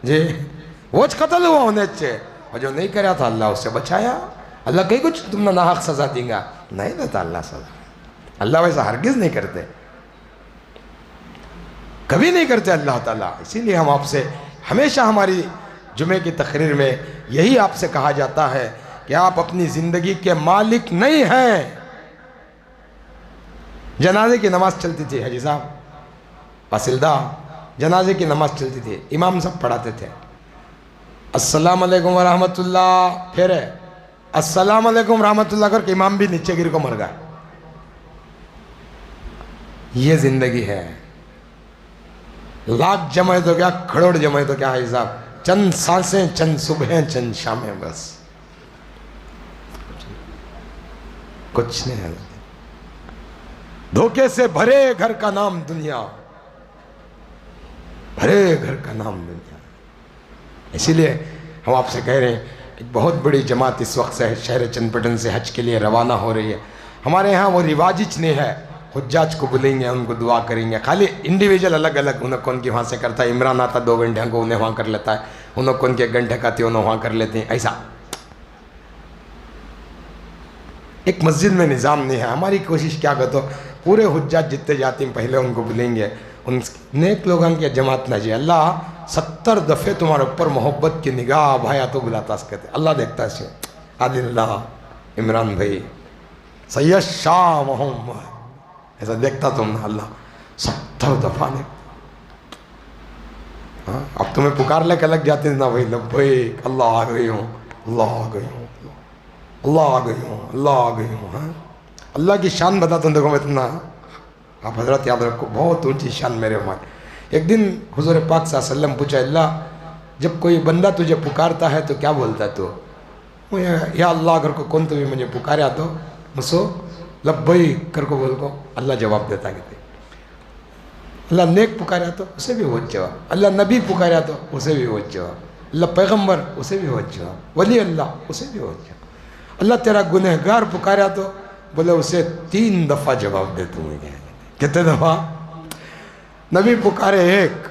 جی وہ قتل ہوا ہونے چے، اور جو نہیں کریا تھا اللہ اس سے بچایا. اللہ کہیں کچھ تم نے ناحق سزا دیں گا نہیں دیتا اللہ سزا. اللہ ویسا ہرگز نہیں کرتے، کبھی نہیں کرتے اللہ تعالیٰ. اسی لیے ہم آپ سے ہمیشہ ہماری جمعے کی تقریر میں یہی آپ سے کہا جاتا ہے کہ آپ اپنی زندگی کے مالک نہیں ہیں. جنازے کی نماز چلتی تھی حاجی صاحب، فاصلدہ جنازے کی نماز چلتی تھی، امام صاحب پڑھاتے تھے السلام علیکم ورحمۃ اللہ، پھر السلام علیکم ورحمۃ اللہ کر کے امام بھی نیچے گر کو مر گئے. یہ زندگی ہے. لاکھ جمع تو کیا، کروڑ جمع تو کیا ہے صاحب، چند سانسیں، چند صبحیں، چند شامیں، بس کچھ نہیں ہے. دھوکے سے بھرے گھر کا نام دنیا، بھرے گھر کا نام دنیا. اسی لیے ہم آپ سے کہہ رہے ہیں ایک بہت بڑی جماعت اس وقت سے شہر چند پٹن سے حج کے لیے روانہ ہو رہی ہے. ہمارے ہاں وہ رواجچ نہیں ہے، حجاج کو بلیں گے، ان کو دعا کریں گے، خالی انڈیویجل الگ الگ انہیں کون کی وہاں سے کرتا ہے. عمران آتا 2 گھنٹے کو انہیں وہاں کر لیتا ہے، انہیں کون کے 1 گھنٹے کا تھی انہیں وہاں کر لیتے ہیں. ایسا ایک مسجد میں نظام نہیں ہے. ہماری کوشش کیا کرتا، پورے حجاج جتنے جاتے ہیں پہلے ان کو بلیں گے، ان نیک لوگوں کی جماعت نہ جائے. اللہ 70 دفعے تمہارے اوپر محبت کی نگاہ بھایا تو بلاتا سکتے، اللہ دیکھتا ہے. سے عادل اللہ، عمران بھائی، سید شاہ محمد، ایسا دیکھتا تم نا اللہ 70 دفعہ نے. اب تمہیں پکار لے کے لگ جاتے ہیں نا بھائی، لبیک اللہ آ گئی ہوں، اللہ آ گئی ہوں، اللہ آ گئی ہوں، اللہ آ گئی ہوں. اللہ کی شان بتاتا ہوں، دیکھو میں اتنا، آپ حضرت یاد رکھو، بہت اونچی شان میرے ہمارے. ایک دن حضور پاک صلی اللہ علیہ وسلم پوچھا، اللہ جب کوئی بندہ تجھے پکارتا ہے تو کیا بولتا ہے تو؟ یا اللہ اگر کو کون تو بھی مجھے پکاریا تو مسو لبیک کر کو بول کو اللہ جواب دیتا کہتے. اللہ نیک پکاریا تو اسے بھی وہی جواب، اللہ نبی پکاریا تو اسے بھی وہی جواب، اللہ پیغمبر اسے بھی وہی جواب، ولی اللہ اسے بھی وہی جواب. اللہ تیرا گنہگار پکاریا تو بولے اسے 3 دفعہ جواب دے. تم کتنے دفعہ؟ نبی پکارے 1،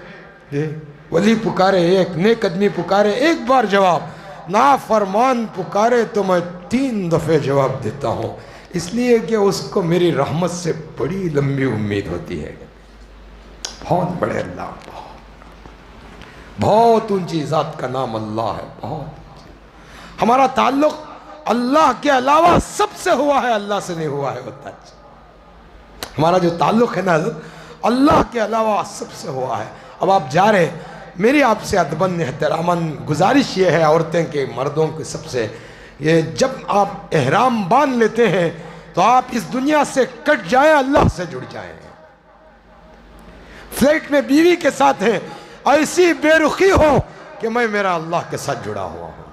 ولی پکارے 1، نیک آدمی پکارے 1 بار جواب، نافرمان پکارے تو میں 3 دفعے جواب دیتا ہوں، اس لیے کہ اس کو میری رحمت سے بڑی لمبی امید ہوتی ہے. بہت بڑے اللہ، بہت اونچی ذات کا نام اللہ ہے، بہت. ہمارا تعلق اللہ کے علاوہ سب سے ہوا ہے، اللہ سے نہیں ہوا ہے. ہوتا ہمارا جو تعلق ہے نا اللہ کے علاوہ سب سے ہوا ہے. اب آپ جا رہے، میری آپ سے ادباً احتراماً گزارش یہ ہے عورتیں کے مردوں کے سب سے، یہ جب آپ احرام باندھ لیتے ہیں تو آپ اس دنیا سے کٹ جائیں، اللہ سے جڑ جائیں. فلیٹ میں بیوی کے ساتھ ہیں، ایسی بے رخی ہو کہ میں میرا اللہ کے ساتھ جڑا ہوا ہوں.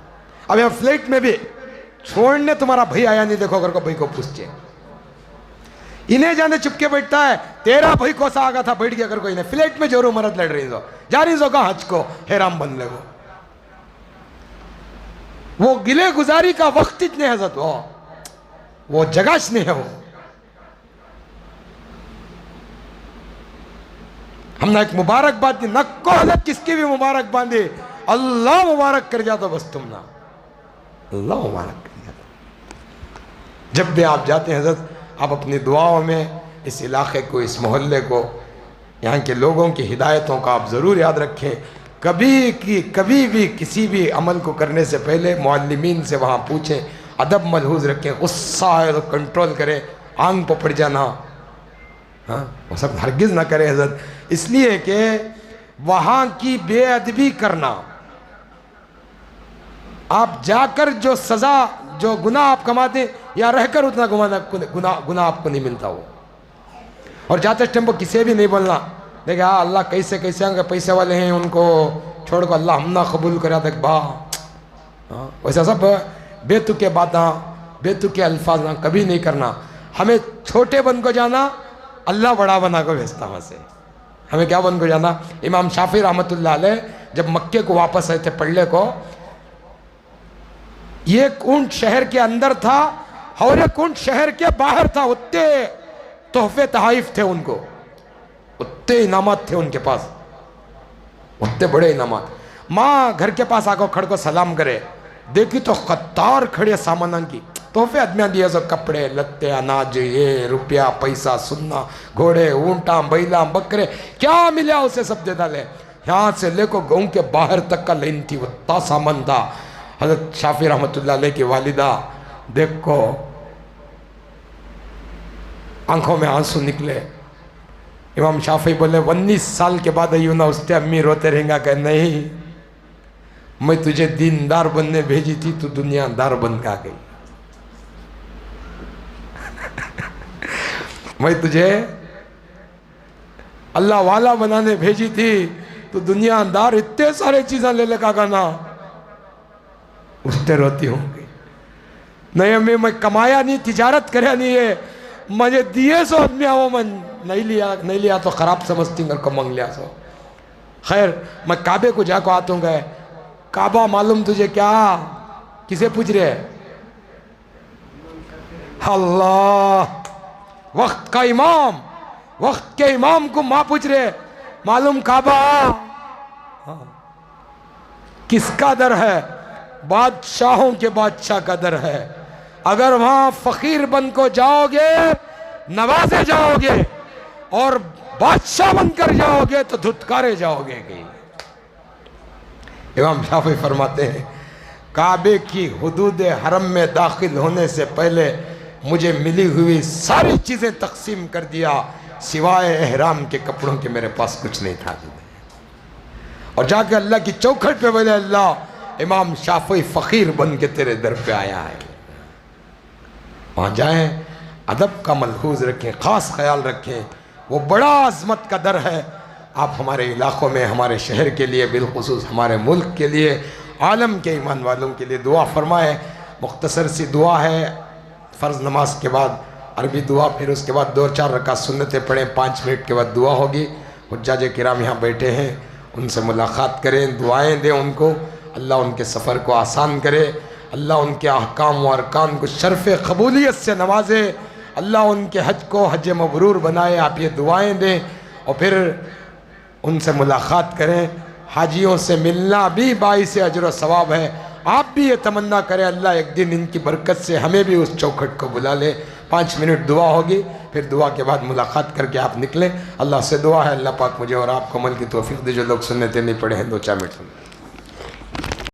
اب یہاں فلیٹ میں بھی چھوڑنے تمہارا بھائی آیا نہیں، دیکھو اگر کو بھائی کو پوچھتے، انہیں جانے چپ کے بیٹھتا ہے، تیرا بھائی کو سا آگا تھا بیٹھ گیا اگر کوئی نہیں. فلیٹ میں جورو مرد لڑ رہی ہو، جا رہی ہو کہاں حج کو، حرام بن لے گو. وہ گلے گزاری کا وقت اتنے حضرت وہ جگہش نہیں ہے. ہم نے ایک مبارک بات دی، نہ کو حضرت کس کی بھی مبارک باندھی، اللہ مبارک کر جاتا بس تم نہ، اللہ مبارک کر جاتا. جب بھی آپ جاتے ہیں حضرت، آپ اپنی دعاؤں میں اس علاقے کو، اس محلے کو، یہاں کے لوگوں کی ہدایتوں کا آپ ضرور یاد رکھیں. کبھی بھی کسی بھی عمل کو کرنے سے پہلے معلمین سے وہاں پوچھیں، ادب ملحوظ رکھیں. غصہ ہے تو کنٹرول کریں، آنکھ پہ پڑ جانا وہ سب ہرگز نہ کرے حضرت. اس لیے کہ وہاں کی بے ادبی کرنا، آپ جا کر جو سزا، جو گناہ آپ کماتے یا رہ کر اتنا گناہ آپ کو نہیں ملتا وہ. اور جاتے ٹائم کسی بھی نہیں بولنا دیکھیں اللہ کیسے کیسے پیسے والے ہیں ان کو چھوڑ کو اللہ ہم نہ قبول کرا دیکھ با. ویسا سب بے تکے باتاں، بے تکے الفاظ نہ کبھی نہیں کرنا. ہمیں چھوٹے بن کو جانا، اللہ بڑا بنا کو بھیجتا وہاں سے. ہمیں کیا بن کو جانا؟ امام شافعی رحمۃ اللہ علیہ جب مکے کو واپس آئے تھے پڑھنے کو، ایک اونٹ شہر کے اندر تھا اور ایک اونٹ شہر کے باہر تھا. اتنے تحفے تحائف تھے ان کو، اتنے انعامات تھے ان کے پاس، اتنے بڑے انعامات. ماں گھر کے پاس آکو کھڑ کو سلام کرے، دیکھی تو قطار کھڑے سامانوں کی تحفے آدمیاں دیے، سو کپڑے لتے، اناج، یہ روپیہ پیسہ، سننا، گھوڑے، اونٹاں، بیلاں، بکرے، کیا ملیا اسے سب دے ڈالے. یہاں سے لے کو گاؤں کے باہر تک کا لین تھی، وہ تاسا من تھا۔ حضرت شافعی رحمۃ اللہ علیہ کی والدہ دیکھو آنکھوں میں آنسو نکلے۔ امام شافعی بولے 19 سال کے بعد ایوں نہ اس تے امی روتے رہیں گا کہ نہیں، میں تجھے دیندار بننے بھیجی تھی، تو دنیا دار بن کے آ گئی۔ میں تجھے اللہ والا بنانے بھیجی تھی، تو دنیا دار اتنے سارے چیزاں لے لے کا نا اٹھتے روتی ہوں گی۔ نہیں امی میں کمایا نہیں، تجارت کریا نہیں ہے، مجھے دیے سو آدمی آؤ، میں نہیں لیا تو خراب سمجھتی ہوں کو منگ لیا سو۔ خیر میں کعبے کو جا کو آتا ہوں گئے، کعبہ معلوم تجھے کیا؟ کسے پوچھ رہے؟ اللہ، وقت کا امام، وقت کے امام کو ماں پوچھ رہے معلوم کعبہ کس کا در ہے؟ بادشاہوں کے بادشاہ کا در ہے۔ اگر وہاں فقیر بن کو جاؤ گے نوازے جاؤ گے، اور بادشاہ بن کر جاؤ گے تو دھتکارے جاؤ گے۔ امام شافعی فرماتے ہیں کعبے کی حدود حرم میں داخل ہونے سے پہلے مجھے ملی ہوئی ساری چیزیں تقسیم کر دیا، سوائے احرام کے کپڑوں کے میرے پاس کچھ نہیں تھا۔ اور جا کے اللہ کی چوکھٹ پہ بولے اللہ امام شافعی فقیر بن کے تیرے در پہ آیا ہے۔ وہاں جائیں، ادب کا ملحوظ رکھیں، خاص خیال رکھیں، وہ بڑا عظمت کا در ہے۔ آپ ہمارے علاقوں میں، ہمارے شہر کے لیے، بالخصوص ہمارے ملک کے لیے، عالم کے ایمان والوں کے لیے دعا فرمائے۔ مختصر سی دعا ہے، فرض نماز کے بعد عربی دعا، پھر اس کے بعد 2-4 رکعت سنتیں پڑھیں، 5 منٹ کے بعد دعا ہوگی۔ حجاج کرام یہاں بیٹھے ہیں، ان سے ملاقات کریں، دعائیں دیں ان کو، اللہ ان کے سفر کو آسان کرے، اللہ ان کے احکام و ارکان کو شرف قبولیت سے نوازے، اللہ ان کے حج کو حج مبرور بنائے۔ آپ یہ دعائیں دیں اور پھر ان سے ملاقات کریں۔ حاجیوں سے ملنا بھی باعث اجر و ثواب ہے۔ آپ بھی یہ تمنا کریں اللہ ایک دن ان کی برکت سے ہمیں بھی اس چوکھٹ کو بلا لے۔ 5 منٹ دعا ہوگی، پھر دعا کے بعد ملاقات کر کے آپ نکلیں۔ اللہ سے دعا ہے اللہ پاک مجھے اور آپ کو عمل کی توفیق دے، جو لوگ سنتیں نہیں پڑھے ہیں 2-4 منٹ سنیں۔